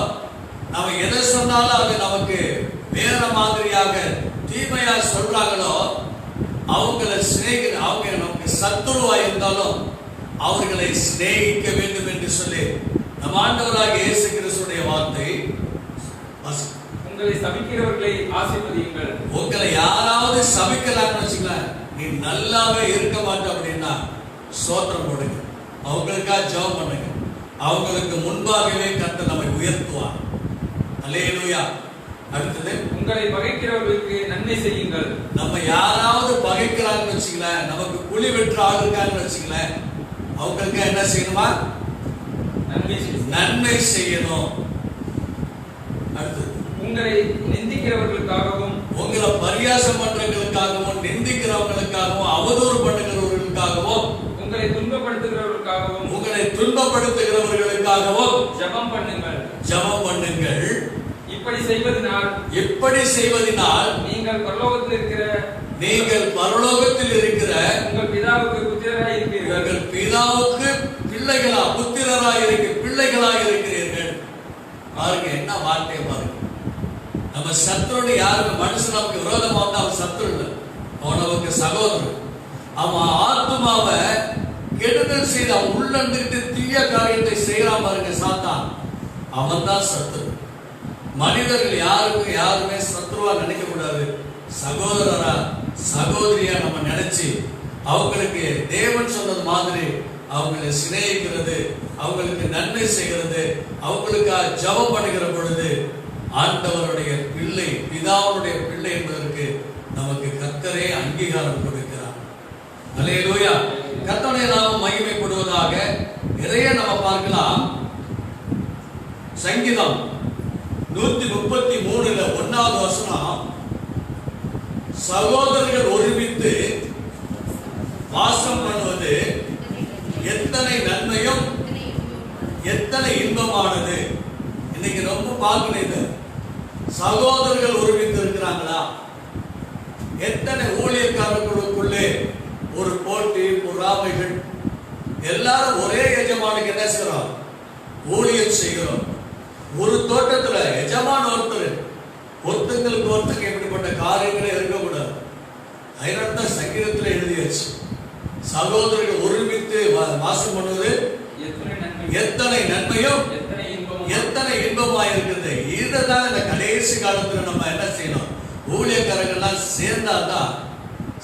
நம்ம எதை சொன்னாலும் அது நமக்கு வேற மாதிரியாக தீமையா சொல்றாங்களோ அவங்களை அவங்க நமக்கு சத்துருவா இருந்தாலும் அவர்களை சிநேகிக்க வேண்டும் என்று சொல்லி நம் ஆண்டவராக இயேசு கிறிஸ்துடைய வார்த்தை. உங்களை சபிக்கிறவர்களை ஆசீர்வதியுங்கள். உங்களை யாராவது சபிக்கிறாங்கன்னு வச்சுக்கலாம், நீ நல்லாவே இருக்க மாட்ட அப்படின்னா ஸ்தோத்திரம் போடுங்க, அவங்களுக்காக ஜெபம் பண்ணுங்க. அவங்களுக்கு முன்பாகவே கர்த்தர் நம்மை உயர்த்துவார். அல்லேலூயா. அடுத்தது, உங்களை பகைக்கிறவர்களுக்கு நன்மை செய்யுங்கள். நம்ம யாராவது பகைக்கிறாங்கன்னு வச்சுக்கலாம், நமக்கு குழி வெற்று ஆகுறாங்கன்னு வச்சுக்கலாம், அவங்களுக்கு என்ன செய்யணுமா? நன்மை செய்யணும். அடுத்தது, உங்களை நிந்திக்கிறவர்களுக்காகவும், உங்களை பரியாசம் பண்றவங்களுக்காகவும், நிந்திக்கிறவங்களுக்காகவும், அவதூறு பண்ணுகிறவர்களுக்காகவும், உங்களை துன்பப்படுத்துகிறவர்களுக்காகவும், உங்களை துன்பப்படுத்துகிறவர்களுக்காகவும் ஜெபம் பண்ணுங்கள். ஜெபம் பண்ணுங்கள். இப்படி செய்வதினால் நீங்கள் பரலோகத்தில் இருக்கிற உங்கள் பிதாவுக்கு புத்திரராய் இருப்பீர்கள். உங்கள் பிதாவுக்கு பிள்ளைகளாக இருக்கிறீர்கள். பாருங்க, என்ன வார்த்தை பாருங்க. நம்ம சத்துருன்னு யாருக்கு? மனுஷன் நமக்கு விரோதமா வந்தா அவன் சத்துரு இல்லை, அவன் நமக்கு சகோதரன். அவன் ஆத்மாவை கெடுதல் செய்து அவன் உள்ள இருந்துட்டு தீய காரியத்தை செய்யறான் பாருங்க சாத்தான், அவன் தான் சத்துரு. மனிதர்கள் யாருமே சத்ருவா நினைக்க கூடாது. சகோதரரா சகோதரியா நம்ம நினைச்சு அவங்களுக்கு தேவன் சொன்னது மாதிரி அவங்களை சிநேகிக்கிறது, அவங்களுக்கு நன்மை செய்கிறது, அவங்களுக்காக ஜெபம் பண்ணுகிற பொழுது ஆண்டவருடைய பிள்ளை, பிதாவுடைய பிள்ளை என்பதற்கு நமக்கு கர்த்தரே அங்கீகாரம் கொடுக்கிறார். அல்லேலூயா. கர்த்தருடைய நாமம் மகிமைப்படுவதாக. நிறைய நம்ம பார்க்கலாம். சங்கீதம் 133 1வது வசனம், சகோதரர்கள் ஒருமித்து வாசம் பண்ணுவது எத்தனை நன்மையும் எத்தனை இன்பமானது. இன்னைக்கு ரொம்ப பார்க்கணும், சகோதரர்கள் ஒருமித்து இருக்கிறாங்களா? எத்தனை ஊழியக்காரர்களுக்குள்ளே ஒரு போட்டி, பொறாமைகள். எல்லாரும் ஒரே எஜமானுக்கு என்ன செய்யறோம்? ஊழியம் செய்கிறோம். ஒரு தோட்டத்துல எஜமான ஒருத்தங்களுக்கு ஒருத்தங்க எப்படிப்பட்ட காரியங்களே இருக்கக்கூடாது. அதனால சங்கீதத்துல எழுதியாச்சு, சகோதரர்கள் ஒருமித்து வாசம் பண்ணுவது எத்தனை நன்மையும் எத்தனை இன்பமா இருக்குது. இதுதான் இந்த கடைசி காலத்துல நம்ம என்ன செய்யணும்? ஊழியக்காரர்கள்லாம் சேர்ந்தாதான்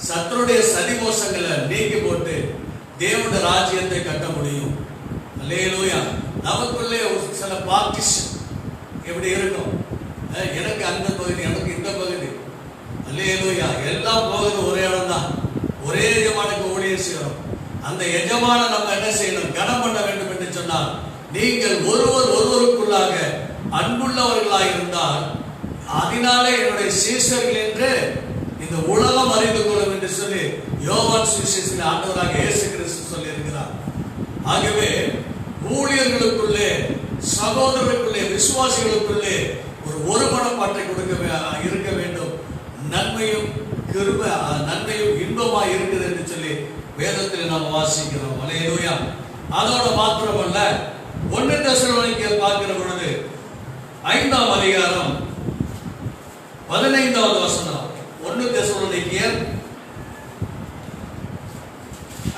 சத்துருடைய சதிமோசங்களை நீக்கி போட்டு தேவனுடைய ராஜ்யத்தை கட்ட முடியும். அல்லேலூயா. நமக்குள்ளே ஒரு சில பார்ட்டிஷன் எப்படி இருக்கும்? எனக்கு அந்த பகுதி, எனக்கு இந்த பகுதி. அல்லேலூயா. எல்லாம் போகுது ஒரே இடம் தான். ஒரே எஜமானுக்கு ஊழியம் செய்யணும். அந்த எஜமான நம்ம என்ன செய்யணும்? கனம் பண்ண வேண்டும் என்று சொன்னால், நீங்கள் ஒருவருக்குள்ளாக அன்புள்ளவர்களாக இருந்தால் அதனாலே என்னுடைய சீஷர்கள் என்று இந்த உலகம் அறிந்து கொள்ளும் என்று சொல்லி யோவான் சுவிசேஷத்தில் ஆண்டவராக இயேசு கிறிஸ்து சொல்லி இருக்கிறார். ஆகவே ஊழியர்களுக்குள்ளே, சகோதரர்களுக்குள்ளே, விசுவாசிகளுக்குள்ளே ஒரு மனப்பாட்டை இருக்க வேண்டும். நன்மையும் கிருபை, நன்மையும் இன்பமா இருக்குது என்று சொல்லி வேதத்தில் நாம் வாசிக்கிறோம். அல்லேலூயா. அதோட மாத்திரமல்ல, 1 தெசலோனிக்கேயர் பார்க்கிற பொழுது 5ஆம் அதிகாரம் 15வது வசனம் 1 தெசலோனிக்கேயர்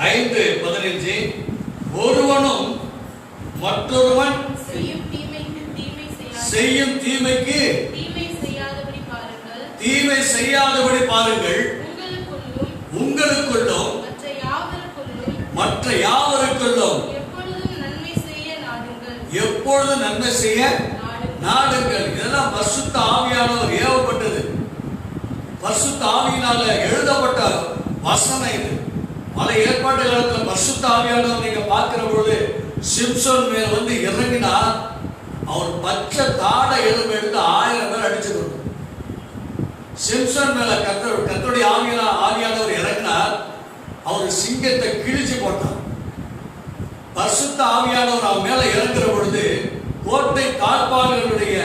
5:15 ஒருவனும் மற்றொருவன் செய்யும் தீமைக்கு தீமை செய்யும் தீமைக்கு தீமை செய்யாதபடி பாருங்கள். தீமை செய்யாதபடி பாருங்கள். உங்களுக்குள்ளும் மற்ற யாவருக்குள்ளும் எப்பொழுதும் நன்மை செய்ய நாடுங்கள். எப்பொழுதும் நன்மை செய்ய நாடுங்கள். இதெல்லாம் பரிசுத்த ஆவியானவர் ஏவப்பட்டது. பரிசுத்த ஆவியினால எழுதப்பட்ட வசனம் இது. பல ஏற்பாட்டு காலத்தில் பரிசுத்த ஆவியானவர் நீங்க பார்க்கிற பொழுது சிம்சோன் மேல் வந்து இறங்கினா அவர் பச்சை தாடை எலும்பு எடுத்து 1000 பேர் அடிச்சுக்கணும். சிம்சோன் மேல கர்த்தருடைய ஆவியானவர் இறங்கினார். அவர் சிங்கத்தை கிழிச்சு போட்டார். பரிசுத்த ஆவியானவர் அவன் மேல இறங்குற பொழுது கோட்டை காப்பாளர்களுடைய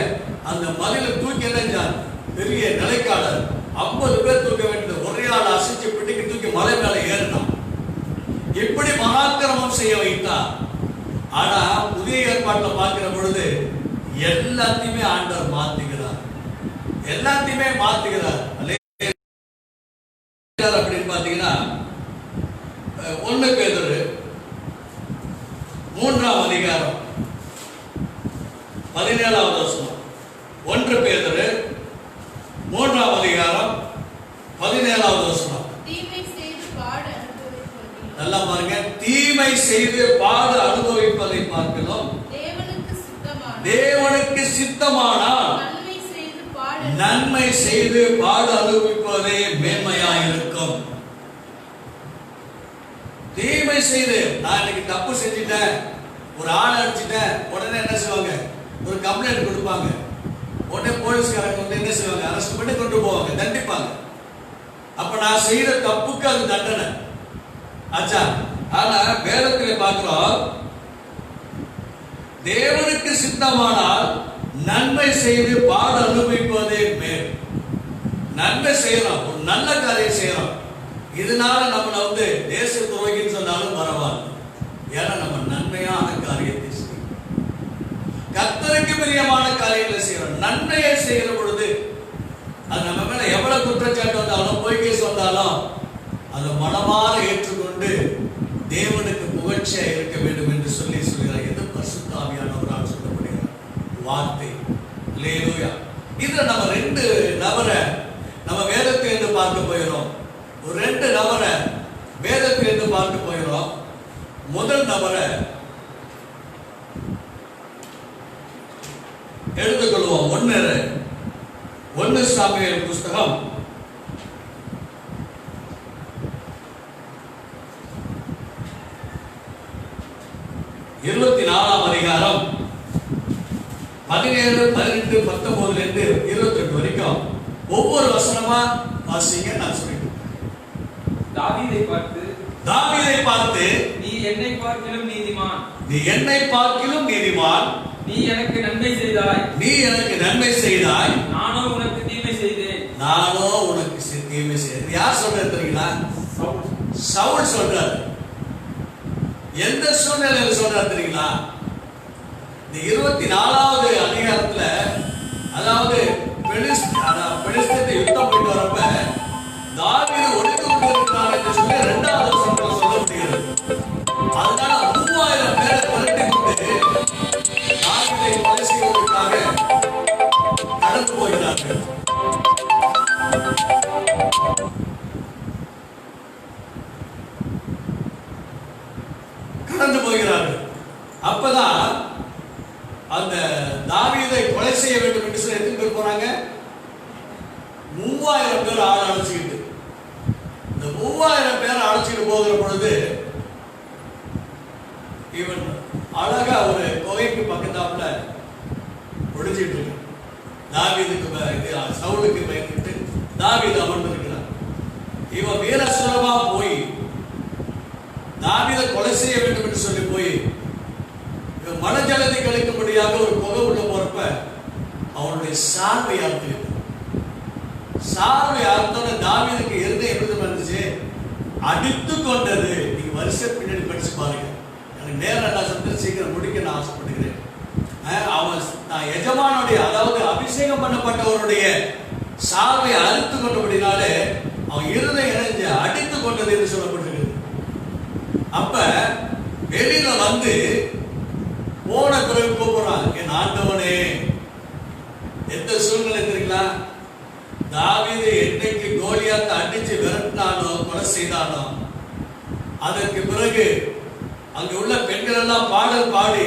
அந்த மதில தூக்கி எறிஞ்சார். பெரிய நிலைக்காளர் 50 பேர் தூக்க வேண்டியது ஒரே ஆள் அசைச்சு பிடிக்க தூக்கி மலை மேல ஏறினான். எப்படி மகாக்கிரமம் செய்ய வைத்தார். ஆனா புதிய ஏற்பாட்டில் பார்க்கிற பொழுது எல்லாத்தையுமே ஆண்டவர் மாத்துகிறார். எல்லாத்தையுமே மாத்துகிறார். அப்படின்னு பாத்தீங்கன்னா 1 பேதுரு 3ஆம் அதிகாரம் 17வது வசனம். 1 பேதுரு 3ஆம் அதிகாரம் 17வது வசனம். நல்லா பாருங்க. தீமை செய்து பாடு அனுபவிப்பதை பார்க்கலாம். தேவனுக்கு சித்தமானால் நன்மை செய்து பாடு அனுபவிப்பதே மேன்மையாயிருக்கும். தீமை செய்து நான் இன்னைக்கு தப்பு செஞ்சுட்டேன், ஒரு ஆள் அடிச்சுட்டேன், உடனே என்ன செய்வாங்க? ஒரு கம்ப்ளைண்ட் கொடுப்பாங்க. உடனே போலீஸ்காரங்க வந்து என்ன செய்வாங்க? அரெஸ்ட் பண்ணி கொண்டு போவாங்க, தண்டிப்பாங்க. அப்ப நான் செய்த தப்புக்கு அது தண்டனை ஆச்சா. ஆனா வேதத்திலே பார்க்கிறோம், தேவனுக்கு சித்தமானால் நன்மை செய்து பாடு அனுபவிப்பதே மேல். நன்மை செய்யறோம், ஒரு நல்ல காரியம் செய்யறோம், இதனால நம்மள வந்து தேச துரோகின்னு சொன்னாலும் பரவாயில்ல. ஏன்னா நம்ம நன்மையான காரியத்தை செய்யணும், கர்த்தருக்கு பிரியமான காரியங்களை செய்யறோம். நன்மையை செய்கிற பொழுது அது நம்ம மேல எவ்வளவு குற்றச்சாட்டு வந்தாலும் பொய் கேஸ் வந்தாலும் அதை மனமாற ஏற்றுக்கொண்டு தேவனுக்கு புகழ்ச்சியா இருக்க வேண்டும் என்று சொல்கிறார். எது பரிசுத்த ஆவியானவரால் சொல்லப்படுகிற வார்த்தை. அல்லேலூயா. இதுல நம்ம 2 நபரை நம்ம வேதத்திலிருந்து பார்க்க போகிறோம். ஒரு 2 நபரை வேதத்திலிருந்து பார்க்க போகிறோம். முதல் நபரை எடுத்துக்கொள்வோம். 1 சாமுவேல் புஸ்தகம் 24ஆம் அதிகாரம் 17, 18, 19 இருந்து 28 வரைக்கும் ஒவ்வொரு வசனமா வாசிங்க. நான் சொல்றேன். தாவீதை பார்த்து நீ என்னை பார்க்கிலும் நீதிமான், நீ எனக்கு நன்மை செய்தாய், நானோ உனக்கு தீமை செய்தேன். யார் சொல்றது தெரியுங்களா? சவுல் சொல்றாரு. எந்த சூழ்நிலையில சொல்றாரு தெரியுங்களா? இந்த 24வது அதிகாரத்துல, அதாவது பெலிஸ்தீனை யுத்தம் போயிட்டு வரப்ப தாவீது ஒளிந்து கொண்டிருக்கிறான் என்று சொல்லி 2வது வசனத்துல சொல்ல முடிகிறது. அதனால 3000 பேரை திரட்டி கொண்டு தாவீதை கொலை செய்வதற்காக கடந்து போகிறார்கள். அப்பதான் அந்த தாவீதை கொலை செய்ய வேண்டும் என்று சொல்லி எத்தனை பேர் போறாங்க? 3000 பேர் ஆள் அழைச்சிக்கிட்டு. இந்த 3000 பேர் அழைச்சிட்டு போகிற பொழுது இவன் அழகா ஒரு கோயிலுக்கு பக்கத்தாப்புல ஒளிஞ்சிட்டு இருக்கு. தாவீதுக்கு சவுலுக்கு பயந்துட்டு தாவீது அமர்ந்திருக்கிறான். இவன் வீரசுரமா போய் தாவீதை கொலை செய்ய வேண்டும் என்று சொல்லி போய் மனஜலத்தை கழிக்கும்படியாக ஒரு புகை உள்ள போறப்ப அவனுடைய சார்பை அறுத்தோட தாவீதுக்கு இருந்தே எப்படி இருந்துச்சு? அடித்து கொண்டது. நீங்க வருஷம் பின்னாடி படிச்சு பாருங்க. எனக்கு நேரம் நான் சொல்லிட்டு சீக்கிரம் முடிக்க நான் ஆசைப்படுகிறேன். அவன் எஜமானுடைய, அதாவது அபிஷேகம் பண்ணப்பட்டவருடைய சாவை அறுத்து கொண்டபடினாலே அவன் இருதயம் இணைஞ்சு அடித்து கொண்டது என்று சொல்லப்பட்டிருக்கிறது. அப்ப வெளியில வந்து போன பிறகு கூப்பிடுறான், என் ஆண்டவனே. எந்த சூழ்நிலை தெரியுங்களா? தாவீது என்னைக்கு கோலியாத்தை அடிச்சு விரட்டினானோ, கொலை செய்தானோ, அதற்கு பிறகு அங்க உள்ள பெண்கள் எல்லாம் பாடல் பாடி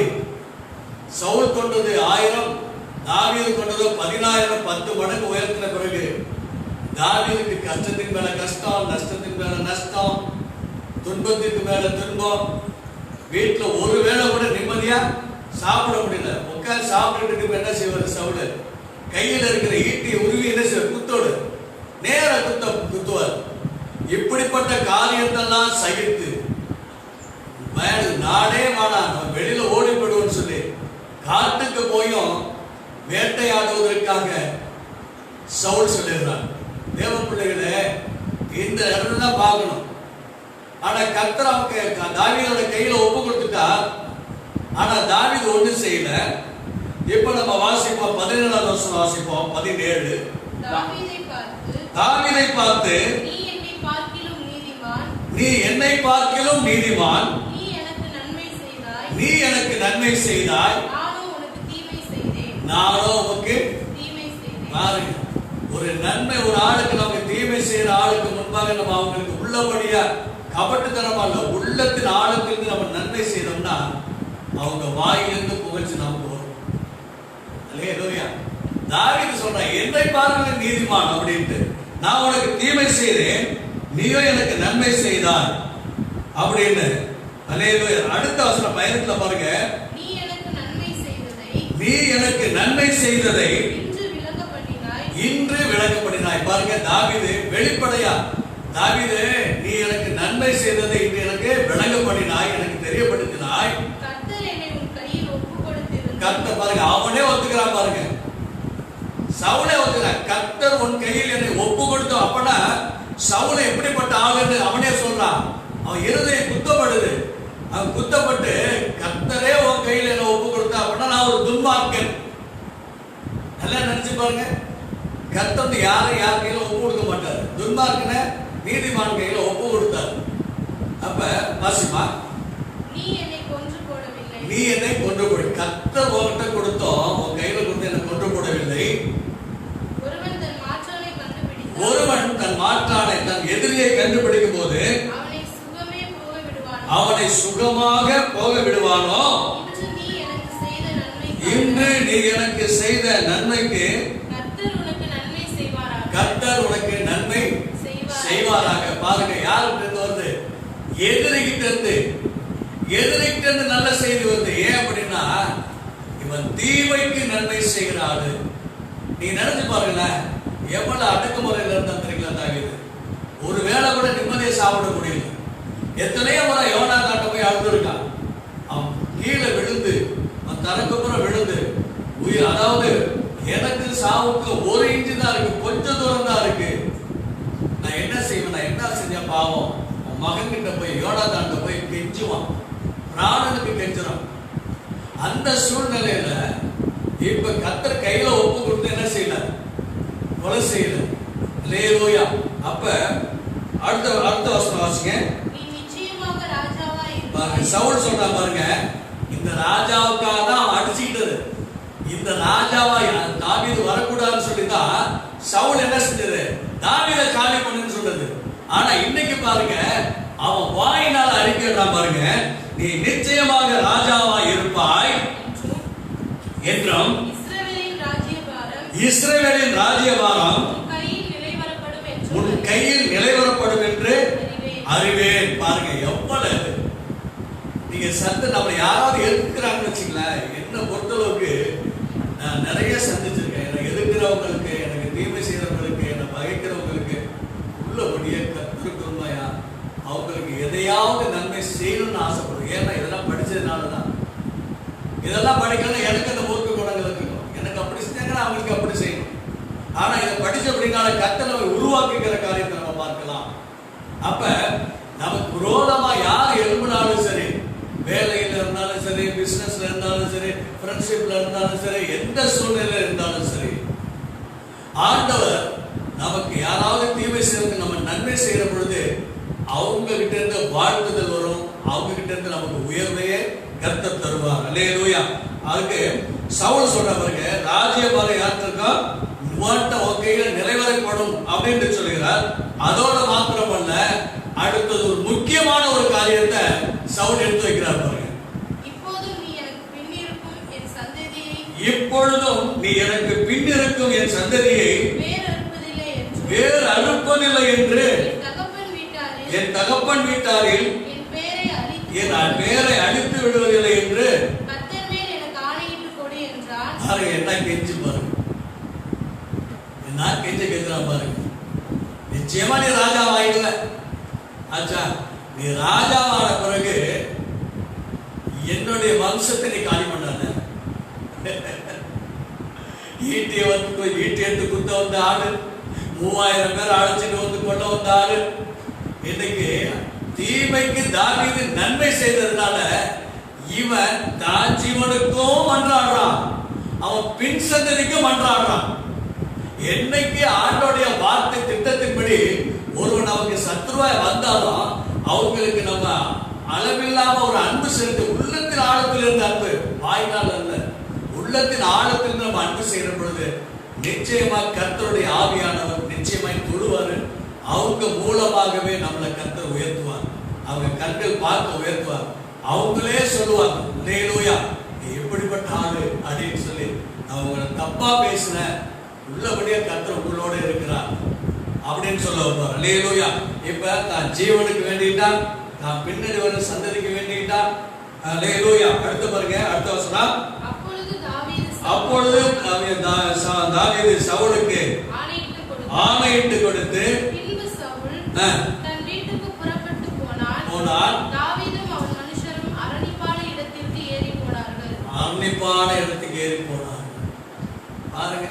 சவுல் கொண்டது 1000, தாவீது கொண்டது 10000, 10 மடங்கு உயர்த்தின பிறகு தாவீதுக்கு கஷ்டத்தின் மேல கஷ்டம், நஷ்டத்தின் மேல நஷ்டம், துன்பத்திற்கு மேல துன்பம். வீட்டுல ஒரு வேளை கூட நிம்மதியா சாப்பிட முடியல. உட்காந்து சாப்பிட்டு என்ன செய்வார் சவுல்? கையில் இருக்கிற ஈட்டியை உருவி என்ன செய்வார்? குத்தோடு நேர குத்துவார். இப்படிப்பட்ட காரியத்தெல்லாம் சகித்து நாடே வேணாம், நம்ம வெளியில ஓடி போடுவோம்னு சொல்லி காட்டுக்கு போயும் வேட்டையாடுவதற்காக சவுல் சொல்லிடுறான். தேவ பிள்ளைகளே, இந்த இடத்துல பார்க்கணும். ஆனா கர்த்தர் அவங்க தாவீதோட கையில ஒப்பு கொடுத்துட்டா. ஆனா தாவீது ஒண்ணும் செய்யல. இப்ப நம்ம வாசிப்போம், 17வது வசனம் வாசிப்போம். 17 தாவீதை பார்த்து, நீ என்னை பார்க்கிலும் நீதிமான், நீ எனக்கு நன்மை செய்தாய், நானோ உனக்கு தீமை செய்தேன். பாருங்க, ஒரு நன்மை ஒரு ஆளுக்கு நம்ம தீமை செய்யற ஆளுக்கு முன்பாக நம்ம அவங்களுக்கு உள்ளபடியா கபட்டுத்தனமா இல்ல, உள்ளத்தின் ஆளுக்கு நம்ம நன்மை செய்தோம்னா அவங்க வாயிலிருந்து புகழ்ச்சி நமக்கு வரும். அல்லேலூயா. தாவீது சொல்றான், என்னை பார்க்கிற நீதிமான் அப்படின்ட்டு, நான் உனக்கு தீமை செய்தேன், நீயோ எனக்கு நன்மை செய்தாய் அப்படின்னு. அல்லேலூயா. அடுத்த வசனம் 18 பாருங்க, நீ எனக்கு நன்மை செய்ததை இன்று விளக்கப்படினாய். பாருங்க, தாவீது வெளிப்படையா, தாவீது நீ எனக்கு நன்மை செய்ததை இன்று எனக்கு விளங்கப்படினாய், எனக்கு தெரியப்படுத்தினாய். கர்த்தர் பாருங்க, அவனே ஒத்துக்கிறான். பாருங்க, சவுலே ஒத்துக்கிறான். கர்த்தர் உன் கையில் என்னை ஒப்பு கொடுத்தோம். அப்பனா சவுலை எப்படிப்பட்ட ஆளுன்னு அவனே சொல்றான். அவன் இருதயம் குத்தப்படுது. அவன் குத்தப்பட்டு கர்த்தரே உன் கையில் என்ன ஒப்பு கொடுத்தா அப்படின்னா நான் ஒரு துன்மார்க்கன். நல்லா நினைச்சு பாருங்க, கர்த்தர் யார் கையில ஒப்பு கொடுக்க மாட்டாரு. துன்மார்க்கனை நீதிமான் கையில ஒப்பு கொடுத்தாரு. அப்ப வாசிமா, நீ என்னை கொன்று போடு. கர்த்தர் உன்கிட்ட கொடுத்தோம், உன் கையில கொடுத்து என்னை கொன்று போடவில்லை. ஒருவன் தன் மாற்றானை, தன் எதிரியை கண்டுபிடிக்கும் போது அவனை சுகமாக போக விடுவானோ? இன்று நீ எனக்கு செய்த நன்மைக்கு கர்த்தர் உனக்கு நன்மை செய்வாராக. பாருங்க, யாருக்கு வருது? எதிரிகிட்ட இருந்து நல்ல செய்தி வருது. ஏன் அப்படின்னா இவன் தீமைக்கு நன்மை செய்கிறாரு. நீ நினைச்சு பாருங்கள, எவ்வளவு அடக்குமுறையில இருந்தா தெரியுங்களா தாவீது? ஒரு வேளை கூட நிம்மதியை சாப்பிட முடியல. எத்தனையோ முறை யோனாதான்ட்ட போய் அழுதுருக்கான். அவன் கீழே விழுந்து, அவன் தனக்குப்புறம் விழுந்து உயிர், அதாவது எனக்கு சாவுக்கு 1 இன்ச்சு தான் இருக்கு, கொஞ்சம் தூரம் தான் இருக்கு, நான் என்ன செய்வேன், நான் என்ன செஞ்சேன் பாவம். அவன் மகன் கிட்ட போய் யோனாதான்ட்ட போய் கெஞ்சுவான், பிராணனுக்கு கெஞ்சுறான். அந்த சூழ்நிலையில இப்ப கர்த்தர் கையில ஒப்பு கொடுத்து என்ன செய்யல, கொலை செய்யல. அல்லேலூயா. அப்ப அடுத்த வசனம் வாசிங்க. சவுல் சொல்றா பாருங்க, இந்த ராஜாவுக்காக தான் அவன் அடிச்சுக்கிட்டது. இந்த ராஜாவா தாவீது வரக்கூடாதுன்னு சொல்லிதான் சவுல் என்ன செஞ்சது, தாவீதை காலி பண்ணுன்னு சொல்றது. ஆனா இன்னைக்கு பாருங்க, அவன் வாயினால அறிக்கையிடான் பாருங்க, நீ நிச்சயமாக ராஜாவா இருப்பாய் என்றும் இஸ்ரவேலின் ராஜ்யபாரம் உன் கையில் நிலைவரப்படும் என்று அறிவேன். பாருங்க, எவ்வளவு நீங்க நம்ம யாராவது எதிர்க்கிறாங்கன்னு வச்சுங்களேன். என்ன பொறுத்தளவுக்கு நான் நிறைய சந்திச்சிருக்கேன். எனக்கு எதிர்க்கிறவங்களுக்கு, எனக்கு தீமை செய்யறவங்களுக்கு, என்னை பகைக்கிறவங்களுக்கு உள்ளபடியே கர்த்தருக்கு உண்மையா அவங்களுக்கு எதையாவது நன்மை செய்யணும்னு ஆசைப்படுறேன். ஏன்னா இதெல்லாம் படிச்சதுனாலதான். இதெல்லாம் படிக்கணும், எனக்கு அந்த மூர்க்க குணங்கள் இருக்கணும். எனக்கு அப்படி செஞ்சாங்கன்னா அவங்களுக்கு அப்படி செய்யணும். ஆனா இதை படிச்ச அப்படின்னால கர்த்தரை உருவாக்குகிற காரியத்தை நம்ம பார்க்கலாம். அப்ப நமக்கு விரோதமா யார் எழும்பினாலும் சரி, வேலையில இருந்தாலும் சரி, பிசினஸ்ல இருந்தாலும் சரி, ஃப்ரெண்ட்ஷிப்ல இருந்தாலும் சரி, எந்த சூழ்நிலையில இருந்தாலும் சரி, ஆண்டவர் நமக்கு யாராவது தீமை செய்யறதுக்கு நம்ம நன்மை செய்யற பொழுது அவங்க கிட்ட இருந்து வாழ்த்துதல் வரும், அவங்க கிட்ட இருந்து நமக்கு உயர்வையே கர்த்தர் தருவார். அல்லேலூயா. அதுக்கு சவுல் சொல்ற பாருங்க, ராஜ்யபாரம் யாத்திருக்கா கையில நிறைவேறப்படும் அப்படின்னு சொல்கிறார். அதோட மாத்திரமல்ல, அடுத்தது ஒரு முக்கியமான ஒரு காரியத்தை சவுல் எடுத்து வைக்கிறார் பாருங்க. இப்பொழுதும் நீ எனக்கு பின்னிருக்கும் என் சந்ததியை வேறு அறுப்பதில்லை என்று என் தகப்பன் வீட்டாரில் என் பேரை அழித்து விடுவதில்லை என்று என்ன கெஞ்சி பாருங்க, என்ன கெஞ்ச கேட்கிறான் பாருங்க. நிச்சயமா நீ ராஜா ஆயிடுவ. ஆச்சா, நீ ராஜாவான பிறகு என்னுடைய வம்சத்தை நீ காலி பண்ணாத. ஈட்டியை எடுத்து குத்த வந்த ஆளு, 3000 பேர் அழைச்சிட்டு வந்து கொள்ள வந்த ஆளு, இன்னைக்கு தீமைக்கு தாவீது நன்மை செய்ததுனால இவன் தான் ஜீவனுக்கும் மன்றாடுறான், அவன் பின் சந்ததிக்கும் மன்றாடுறான். என்னைக்கு ஆண்டோடைய வார்த்தை திட்டத்தின்படி ஒருவன் நமக்கு சத்ருவாய் வந்தாலும் அவங்களுக்கு நம்ம அளவில்லாம ஒரு அன்பு செலுத்தி, உள்ளத்தின் ஆழத்தில் இருந்த அன்பு, வாய்நாள் அல்ல, உள்ளத்தின் ஆழத்தில் நம்ம அன்பு செய்யற பொழுது நிச்சயமா கர்த்தருடைய ஆவியானவர் நிச்சயமாய் தொடுவாரு. அவங்க மூலமாகவே நம்மளை கர்த்தர் உயர்த்துவார். அவங்க கண்கள் பார்த்து உயர்த்துவார். அவங்களே சொல்லுவாங்க, அல்லேலூயா நீ எப்படிப்பட்ட ஆளு அப்படின்னு சொல்லி. அவங்க தப்பா பேசின உள்ளபடியே கர்த்தர் உங்களோட இருக்கிறார் அப்படின்னு சொல்ல வைப்பார். அல்லேலூயா. இப்ப தான் ஜீவனுக்கு வேண்டிட்டா, தான் பின்னாடி வர சந்ததிக்கு வேண்டிட்டா. அல்லேலூயா. அடுத்து பாருங்க, அடுத்த வசனம். அப்பொழுது தாவீது சவுலுக்கு ஆணையிட்டு கொடுத்து தன் வீட்டுக்கு புறப்பட்டு போனான். தாவீதும் அவன் மனுஷரும் அரணிப்பான இடத்திற்கு ஏறி போனார்கள். அரணிப்பான இடத்துக்கு ஏறி போனார். பாருங்க,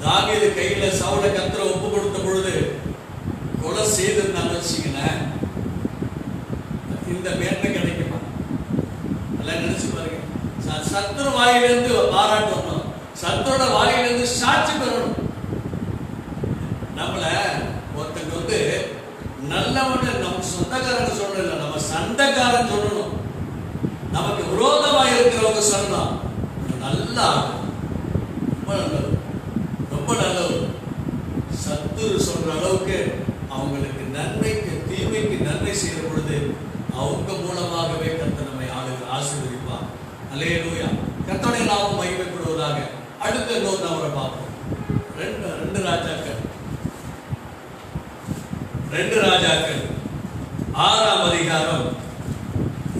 தாவீது கையில சவுலை கர்த்தர் ஒப்பு கொடுத்த பொழுது கொலை செய்திருந்தாங்க வச்சுங்களேன், இந்த மேன்மை கிடைக்குமா? எல்லாம் நினைச்சு பாருங்க. சத்துரு வாயிலிருந்து பாராட்டு வரணும், சத்துரோட வாயிலிருந்து சாட்சி பெறணும். நம்மள ஒருத்தங்க வந்து நல்லவன்னு நம்ம சொந்தக்காரன் சொல்லல, நம்ம சண்டைக்காரன் சொல்லணும். நமக்கு விரோதமா இருக்கிறவங்க சொல்லலாம் நல்லா, ரொம்ப நல்லது, ரொம்ப நல்லது. சத்துரு சொல்ற அளவுக்கு அவங்களுக்கு நன்மைக்கு தீமைக்கு நன்மை செய்யற பொழுது அவங்க மூலமாகவே கர்த்தர் நம்மை ஆசீர்வதிப்பார். அல்லேலூயா. கர்த்தருடைய நாமம் மகிமைப்படுவதாக. அடுத்த இன்னொரு நபரை பார்ப்போம். ரெண்டு ராஜாக்கள் 6ஆம் அதிகாரம்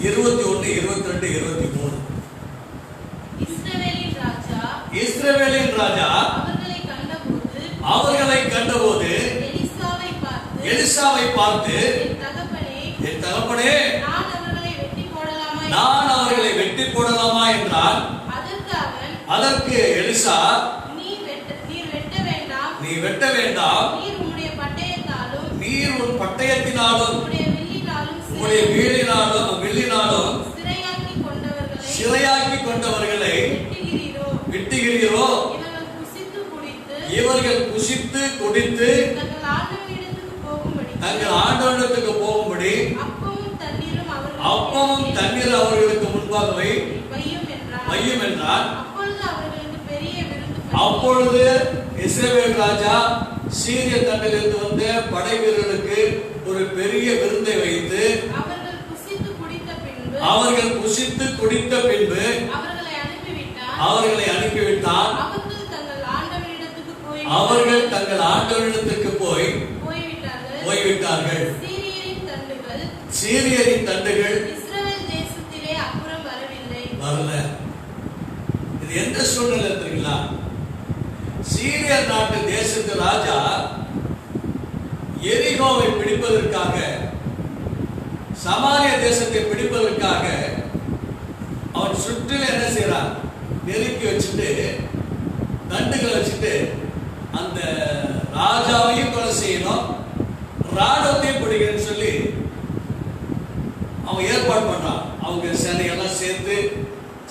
21, 22, 23. இஸ்ரவேலின் ராஜா அவர்களை கண்டபோது எலிசாவை பார்த்து, என் தகப்பனே நான் அவர்களை வெட்டி போடலாமா என்றால், அதற்கு எலிசா, நீ வெட்ட வேண்டாம், நீர் உன் பட்டயத்தினாலும் உம்முடைய வில்லினாலும் சிறையாக்கி கொண்டவர்களை வெட்டுகிறீரோ? இவர்கள் புசித்து குடித்து தங்கள் ஆண்டவனிடத்துக்கு போகும்படி அப்பமும் தண்ணீர் அவர்களுக்கு முன்பாக வையும் என்றார். அப்பொழுது இஸ்ரவேல் ராஜா சீரிய தண்டிலிருந்து வந்த படை வீரர்களுக்கு ஒரு பெரிய விருந்தை வைத்து அவர்கள் புசித்து குடித்த பின்பு அவர்களை அனுப்பிவிட்டார். அவர்கள் தங்கள் ஆண்டவனிடத்துக்கு போய்விட்டார்கள். சீரியரின் தண்டுகள் வரல. இது எந்த சூழ்நிலை தெரியுங்களா? சீரியர் நாட்டு தேசத்து ராஜா எரிகோவை பிடிப்பதற்காக, சமாரிய தேசத்தை பிடிப்பதற்காக அவன் சுற்றில என்ன செய்யறான், நெருக்கி வச்சுட்டு தண்டுகளை வச்சுட்டு அந்த ராஜாவையும் கொலை செய்யணும், ராணுவத்தையும் பிடிக்கணும்னு சொல்லி அவன் ஏற்பாடு பண்றான். அவங்க சேனையெல்லாம் சேர்த்து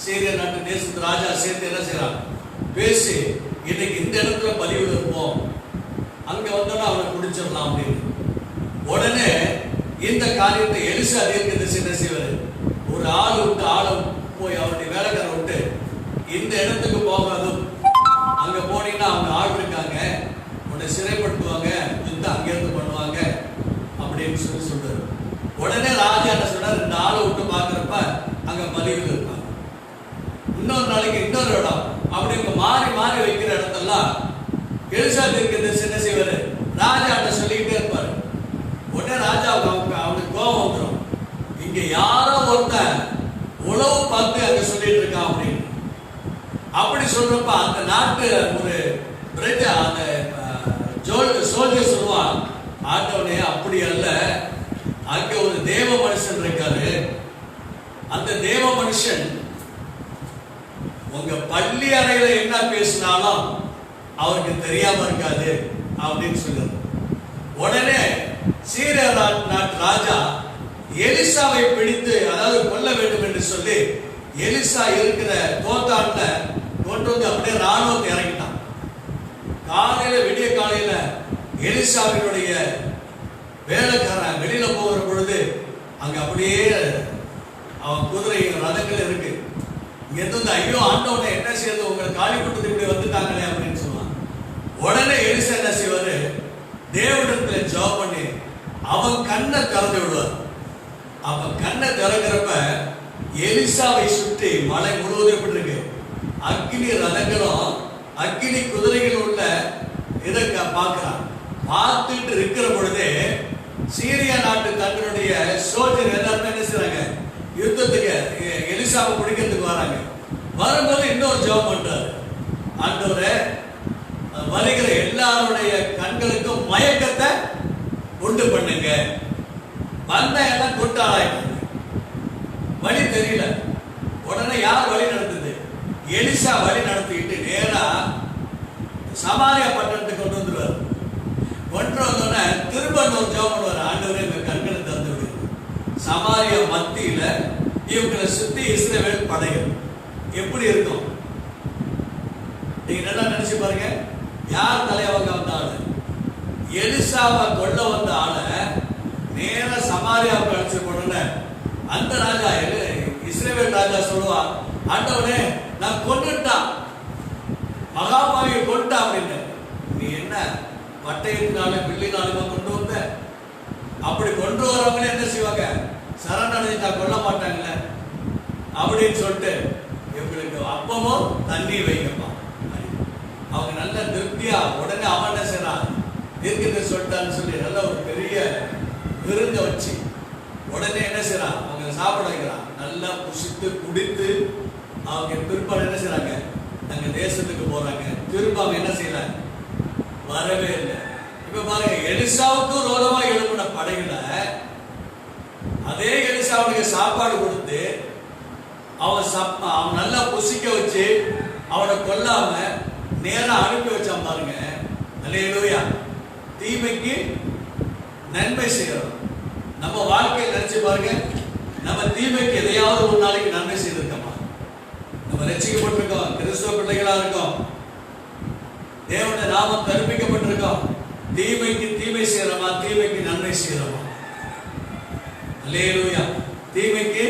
சீரிய நாட்டு தேசத்து ராஜா சேர்த்து என்ன செய்யறான், பேசி இன்னைக்கு இந்த இடத்துல பலியிட இருப்போம் அங்க வந்தோன்னா அவனை குடிச்சிடலாம் அப்படின்னு. உடனே இந்த காரியத்தை எலிசா தீர்க்கதரிசி என்ன செய்வாரு, ஒரு ஆள் விட்டு ஆளை போய் அவருடைய வேலைக்காரரை விட்டு இந்த இடத்துக்கு போகாதும், அங்க போனீங்கன்னா அவங்க ஆள் இருக்காங்க, உன்னை சிறைப்படுத்துவாங்க, யுத்தம் அங்கிருந்து பண்ணுவாங்க அப்படின்னு சொல்றாரு. உடனே ராஜா என்ன சொல்றாரு, இந்த ஆளை விட்டு பாக்குறப்ப அங்க மலிவில் இருப்பாங்க, இன்னொரு நாளைக்கு இன்னொரு இடம், அப்படி மாறி மாறி வைக்கிற இடத்தெல்லாம் எலிசா தீர்க்கதரிசி என்ன செய்வாரு, ராஜாட்ட சொல்லிக்கிட்டே இருப்பாரு. உடனே ராஜா அவனுக்கு கோபம் வந்துடும், இங்க யாரோ ஒருத்தன் உளவு பார்த்து அங்க சொல்லிட்டு இருக்கான் அப்படின்னு. அப்படி சொல்றப்ப அந்த நாட்டு ஒரு பிரஜா அந்த சோல்ஜர் சொல்லுவான், ஆண்டவனே அப்படி அல்ல, அங்க ஒரு தேவ மனுஷன் இருக்காரு, அந்த தேவ மனுஷன் உங்க பள்ளி அறையில என்ன பேசினாலும் அவருக்கு தெரியாம இருக்காது அப்படின்னு சொல்லுது. உடனே சீரிய நாட்டு ராஜா எலிசாவை பிடித்து, அதாவது கொல்ல வேண்டும் என்று சொல்லி எலிசா இருக்கிற தோத்தான்ல கொண்டு வந்து அப்படியே ராணுவத்தை இறங்கிட்டான். காலையில விடிய காலையில எலிசாவினுடைய வேலைக்காரன் வெளியில போகிற பொழுது அங்க அப்படியே அவன் குதிரை ரதங்கள் இருக்கு. இங்க இருந்து ஐயோ ஆண்டவனை என்ன செய்யறது, உங்களை காலி கூட்டத்துக்கு இப்படி வந்துட்டாங்களே அப்படின்னு சொல்லுவான். உடனே எலிசா என்ன செய்வாரு, தேவனிடத்துல ஜெபம் பண்ணி அவன் கண்ணை திறந்து விடுவார். அப்ப கண்ணை திறக்கிறப்ப எலிசாவை சுற்றி மலை முழுவதும் எப்படி இருக்கு, அக்கினி ரதங்களும் அக்கினி குதிரைகள் உள்ள இதை பார்க்கிறான். பார்த்துட்டு இருக்கிற பொழுதே சீரியா நாட்டு தங்களுடைய சோல்ஜர் எல்லாருமே என்ன செய்றாங்க, யுத்தத்துக்கு எலிசாவை பிடிக்கிறதுக்கு வராங்க. வரும்போது இன்னொரு ஜெபம் பண்றாரு, ஆண்டவரே வருகிற எல்லாருடைய கண்களுக்கும் மயக்கத்தை உண்டு பண்ணுங்க, வந்த எல்லாம் கூட்டாளாயிட்டாங்க, வழி தெரியல. உடனே யார் வழி நடத்துது, எலிசா வழி நடத்திக்கிட்டு நேரா சமாரியா பட்டணத்துக்கு கொண்டு வந்துருவார். கொண்டு வந்தோடனே திரும்ப ஒரு ஜெபம் பண்ணுவார், ஆண்டவரே இந்த கண்களை திறந்து விடுங்க. சமாரியா மத்தியில இவங்களை சுத்தி இஸ்ரவேல் படைகள் எப்படி இருக்கும் நீங்க நல்லா நினைச்சு பாருங்க. யார் தலையவங்க வந்தாலும் எலிசாவை கொல்ல வந்த ஆளை நேர சமாரியாவுக்கு அழைச்சு போன அந்த ராஜா இஸ்ரவேல் ராஜா சொல்லுவா, ஆண்டவனே நான் கொண்டுட்டான், மகாபாவியை கொண்டுட்டான் அப்படின்னு. நீ என்ன பட்டயத்தினால பிள்ளைனாலுமா கொண்டு வந்த, அப்படி கொண்டு வரவங்களே என்ன செய்வாங்க, சரணடைஞ்சா கொல்ல மாட்டாங்களே அப்படின்னு சொல்லிட்டு இவங்களுக்கு அப்பமும் தண்ணி வைக்கப்பா. அவங்க நல்ல திருப்தியா உடனே அவன் என்ன செய்யறான், இருக்கிறத சொல்லிட்டான்னு சொல்லி நல்ல ஒரு பெரிய விருந்த வச்சு உடனே என்ன செய்யறான், அவங்க சாப்பிட வைக்கிறான். நல்லா புசித்து குடித்து அவங்க பிற்பாடு என்ன செய்யறாங்க, நாங்க தேசத்துக்கு போறாங்க. திரும்ப அவங்க என்ன செய்யறாங்க, வரவே இல்லை. இப்ப பாருங்க, எலிசாவுக்கும் ரோதமா எழுப்பின படைகளை அதே எலிசாவுக்கு சாப்பாடு கொடுத்து அவன் நல்லா புசிக்க வச்சு அவனை கொல்லாம நேரா அனுப்பி வச்சான் பாருங்க. அல்லேலூயா. தீமைக்கு நன்மை செய்யறோம். நம்ம வாழ்க்கையை நினைச்சு பாருங்க, நம்ம தீமைக்கு எதையாவது ஒரு நாளைக்கு நன்மை செய்திருக்கோமா? நம்ம ரட்சிக்கப்பட்டிருக்கோம், கிறிஸ்துவ பிள்ளைகளா இருக்கோம், தேவனுடைய நாமம் கற்பிக்கப்பட்டிருக்கோம். தீமைக்கு தீமை செய்யறோமா, தீமைக்கு நன்மை செய்யறோமா? அல்லேலூயா. தீமைக்கு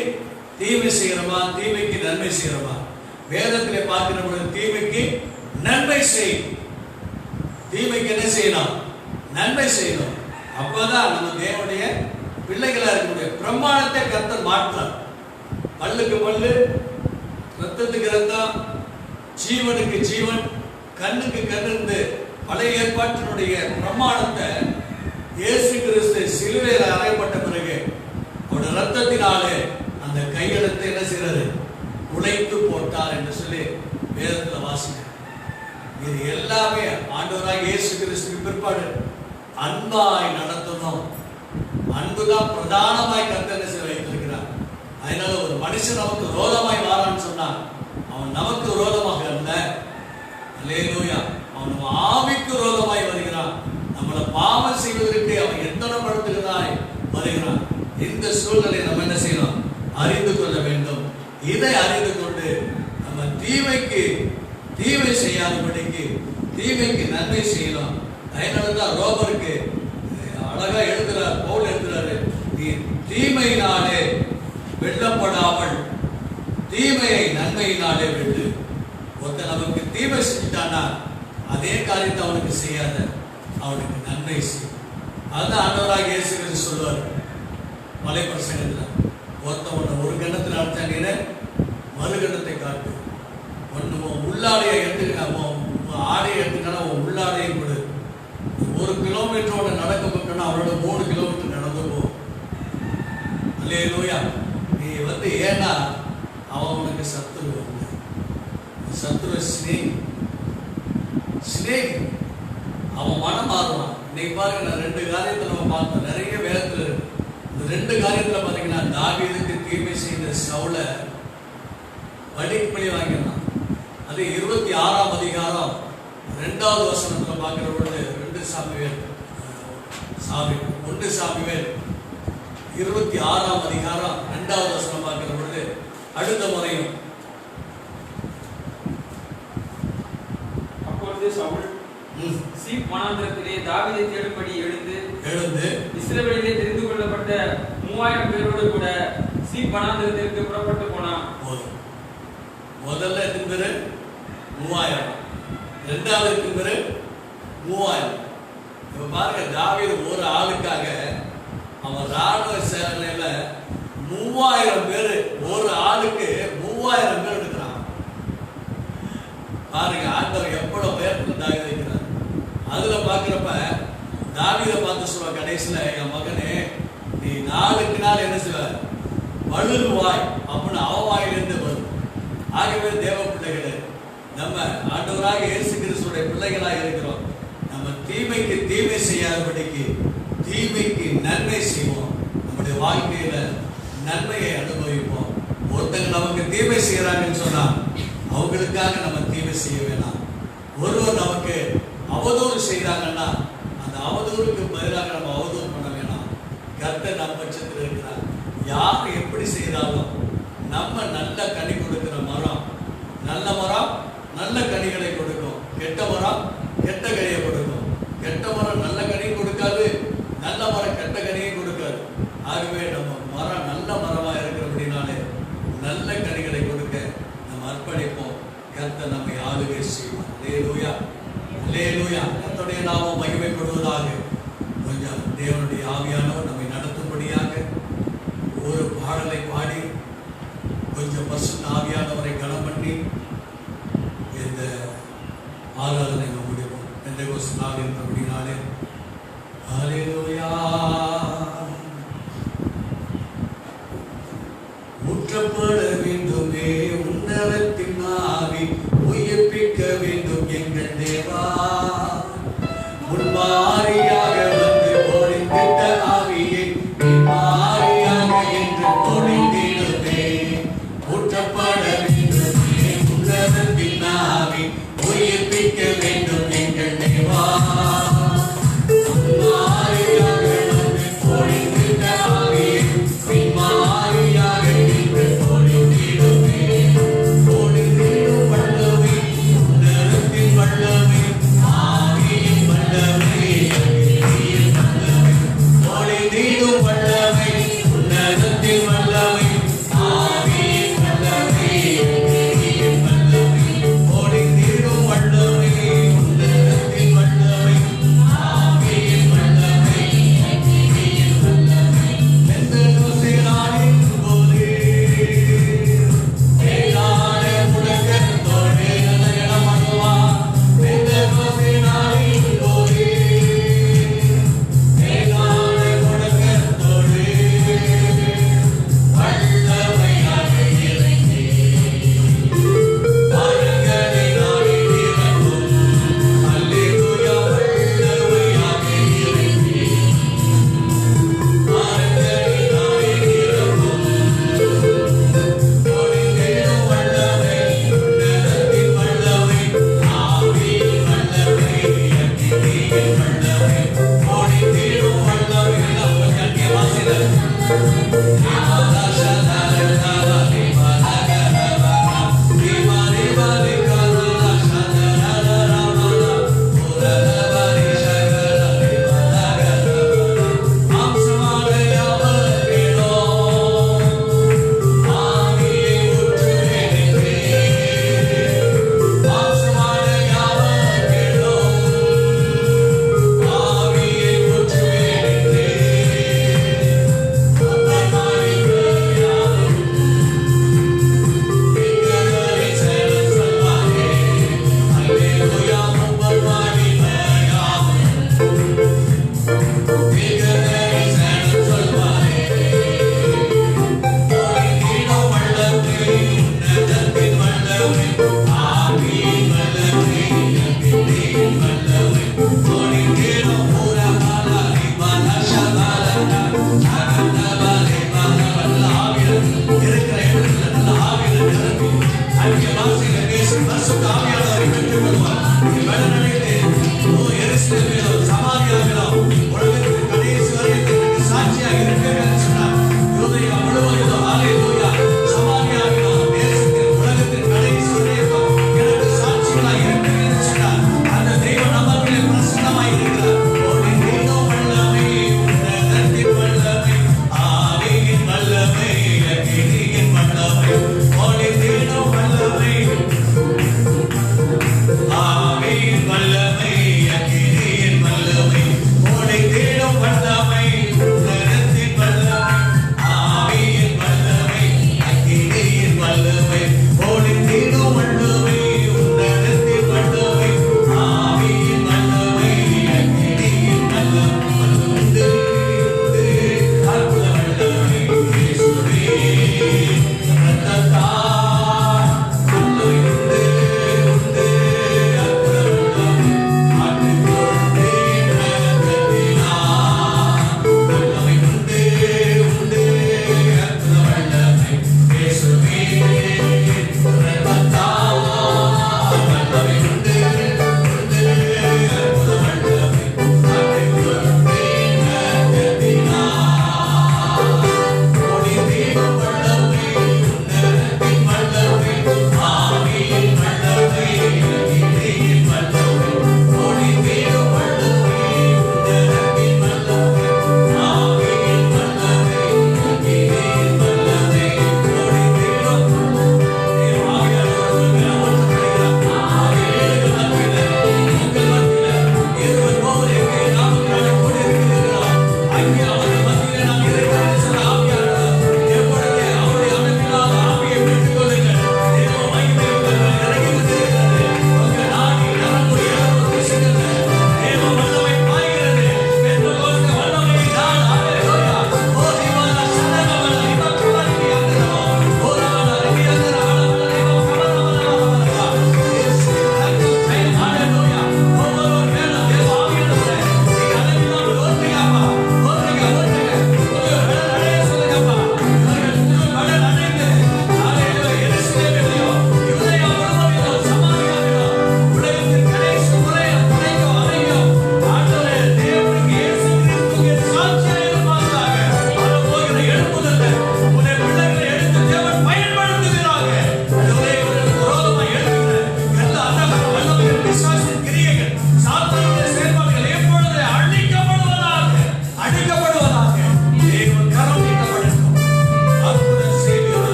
தீமை செய்யறோமா, தீமைக்கு நன்மை செய்யறோமா? வேதத்திலே பார்க்கிற பொழுது தீமைக்கு நன்மை செய், தீமைக்கு என்ன செய்யணும், நன்மை செய்யணும். அப்பதான் நம்ம தேவனுடைய பிள்ளைகளா இருக்க முடியும். பிரமாணத்தை கர்த்தர் மாற்றார். பல்லுக்கு பல்லு, ரத்தத்துக்கு ரத்தம், ஜீவனுக்கு ஜீவன், கண்ணுக்கு கண்ணு, பழைய ஏற்பாட்டினுடைய பிரமாணத்தை இயேசு கிறிஸ்து சிலுவையில் அறையப்பட்ட பிறகு அவருடைய ரத்தத்தினாலே அந்த கையெழுத்தை என்ன செய்யறது, உழைத்து போட்டார் என்று சொல்லி வேதத்தில் வாசிக்க. இது எல்லாமே ஆண்டவராக இயேசு கிறிஸ்துக்கு பிற்பாடு அன்பாய் நடத்தணும். அன்புதான் பிரதானமாய் கர்த்தர் வைத்திருக்கிறார். அதனால ஒரு மனுஷன் நமக்கு விரோதமாய் வாரான்னு சொன்னா அவன் நமக்கு விரோதமாக அல்ல. அல்லேலூயா. அவன் நம்ம ஆவிக்கு விரோதமாய் வருகிறான். நம்மளை பாவம் செய்வதற்கு அவன் எத்தனைப்படுத்துகிறாய் வருகிறான். இந்த சூழ்நிலை நம்ம என்ன செய்யணும், அறிந்து கொள்ள வேண்டும். இதை அறிந்து கொண்டு நம்ம தீமைக்கு தீமை செய்யாதபடிக்கு தீமைக்கு நன்மை செய்யலாம். அதனாலதான் ரோமருக்கு அழகா எழுதுறார், பவுல் எழுதுறாரு, நீ தீமையினாலே வெல்லப்படாமல் தீமையை நன்மையினாலே வெல்லு. ஒருத்தன் நமக்கு தீமை செஞ்சுட்டானா அதே காரியத்தை அவனுக்கு செய்யாத, அவனுக்கு நன்மை செய். அதுதான் ஆண்டவராக இயேசு கிறிஸ்து சொல்லுவார் மலை பிரசங்கத்துல, ஒருத்தன் ஒரு கண்ணத்தில் அடிச்சாங்க மறு கண்ணத்தை காட்டு, ஒன்று உள்ளாடையை எடுத்துக்கிட்ட ஆடையை எடுத்துக்கிட்டா உன் உள்ளாடையை கொடு. 1 கிலோமீட்டரோட நடக்க போட்டோன்னா அவரோட 3 கிலோமீட்டர் நடந்து போகும். அல்லேலூயா. நீ ஏன்னா அவன் உனக்கு சத்துரு, சத்துரு ஸ்னேக், அவன் மனம் மாறுவான். இன்னைக்கு பாருங்க, நான் 2 காரியத்தில் நம்ம பார்த்தோம், நிறைய வேதத்தில் இருக்கு. இந்த 2 காரியத்தில் பார்த்தீங்கன்னா தாவீதுக்கு தீமை செய்த சவுலை பலிக்கு பலி வாங்கினான். அது 26ஆம் அதிகாரம் 2வது வசனத்தில் பார்க்கிற பொழுது 1 சாமுவேல் 26ஆம் அதிகாரம் 2வது வசனம் பார்க்கிற பொழுது அடுத்த முறையும் அப்பொழுது சவுல் சீப் வனாந்திரத்திலே தாவீதை தேடும்படி எழுந்து இஸ்ரவேலிலே தெரிந்து கொள்ளப்பட்ட 3000 பேரோடு கூட சீப் வனாந்திரத்திற்கு புறப்பட்டு போனான். முதல்ல எத்தனை பேரு? 3000. ரெண்டாவது எத்தனை பேரு? 3000. இப்ப பாருங்க, தாவீது ஒரு ஆளுக்காக அவன் ராணுவ சேனையில 3000 பேரு, ஒரு ஆளுக்கு 3000 பேர் எடுக்கிறான். பாருங்க ஆண்டவர் எவ்வளவு பேர் தாவீது வைக்கிறார். அதுல பாக்குறப்ப தாவீதை பார்த்து சொல்ல கடைசியில, என் மகனே நீ நாளுக்கு நாள் என்ன செய்வ, வழுவாய் அப்படின்னு அவவாயிலிருந்து வரும். ஆகவே தேவ பிள்ளைகளே, நம்ம ஆண்டவராக இயேசு கிறிஸ்துடைய பிள்ளைகளாக இருக்கிறோம். நம்ம தீமைக்கு தீமை செய்யாதபடிக்கு தீமைக்கு நன்மை செய்வோம். நம்முடைய வாழ்க்கையில நன்மையை அனுபவிப்போம். ஒருத்தங்க நமக்கு தீமை செய்யறாங்கன்னு சொன்னா அவங்களுக்காக நம்ம தீமை செய்ய வேணாம். ஒருவர் நமக்கு அவதூறு செய்தாங்கன்னா அந்த அவதூறுக்கு பதிலாக நம்ம அவதூறு பண்ண வேணாம். கர்த்தர் நம்ம பட்சத்தில் இருக்கிறார். யார் எப்படி செய்தாலும் நம்ம நல்ல கனி கொடுக்கிற மரம், நல்ல மரம் நல்ல கனிகளை கொடுக்கும், கெட்ட மரம் கெட்ட கனியை கொடுக்கும். கெட்ட மரம் நல்ல கனியை கொடுக்காது, நல்ல மரம் கெட்ட கனியை கொடுக்காது. ஆகவே நம்ம மரம் நல்ல மரமா இருக்கிறபடினாலே நல்ல கனிகளை கொடுக்க நம்ம அர்ப்பணிப்போம். கர்த்தர் நம்மை ஆளுகை செய்வோம். அல்லேலூயா, அல்லேலூயா. கர்த்தருடைய நாமம் மகிமைப்படுவதாக. கொஞ்சம் தேவனுடைய ஆவியானவர் நம்மை நடத்தும்படியாக ஒரு பாடலை பாடி கொஞ்சம் பரிசுத்த ஆவியானவரை கனம் பண்ணி இந்த ஆராதனை நம்ம முடிவோம். பெந்தெகோஸ்து நாள் என்றபடினாலே ஹல்லேலூயா. ஊற்றப்பட வேண்டுமே உன்னதத்தின் ஆவி, உயிர்ப்பிக்க வேண்டும் எங்கள் தேவா. முன்மாரியாக வந்து பொழிந்திட்ட ஆவியை மாறியாக என்று பொழிந்திடுமே. ஊற்றப்பட வேண்டுமே உன்னதத்தின் ஆவி, உயிர்ப்பிக்க வேண்டும் எங்கள் தேவா. வல்லமே ஆவியின் வல்லமே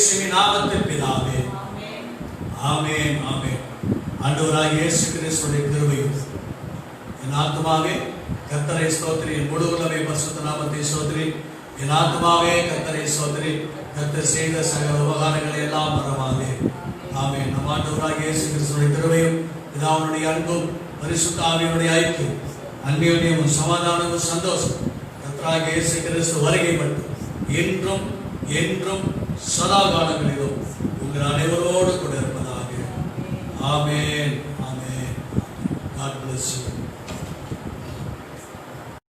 இயேசுவின் நாமத்தில் பிதாவே, ஆமென் ஆமென். ஆண்டவராகிய இயேசு கிறிஸ்துவின் கிருபையும் என் ஆத்துமாவே கர்த்தரை ஸ்தோத்திரி, என் முழு உள்ளமே பரிசுத்த நாமத்தை ஸ்தோத்திரி. என் ஆத்துமாவே கர்த்தரை ஸ்தோத்திரி, கர்த்தர் செய்த சகல உபகாரங்களை எல்லாம் மறவாதே. ஆமென். நம் ஆண்டவராகிய இயேசு கிறிஸ்துவின் கிருபையும் பிதாவினுடைய அன்பும் பரிசுத்த ஆவியினுடைய ஐக்கியம் அன்பியும் சமாதானமும் சந்தோஷம் கர்த்தராகிய இயேசு கிறிஸ்து வருகை மட்டும் என்றும் என்றும் சதா காலங்களிலும் உங்கள் அனைவரோடு கூட இருப்பதாக. ஆமென் ஆமென். God bless you.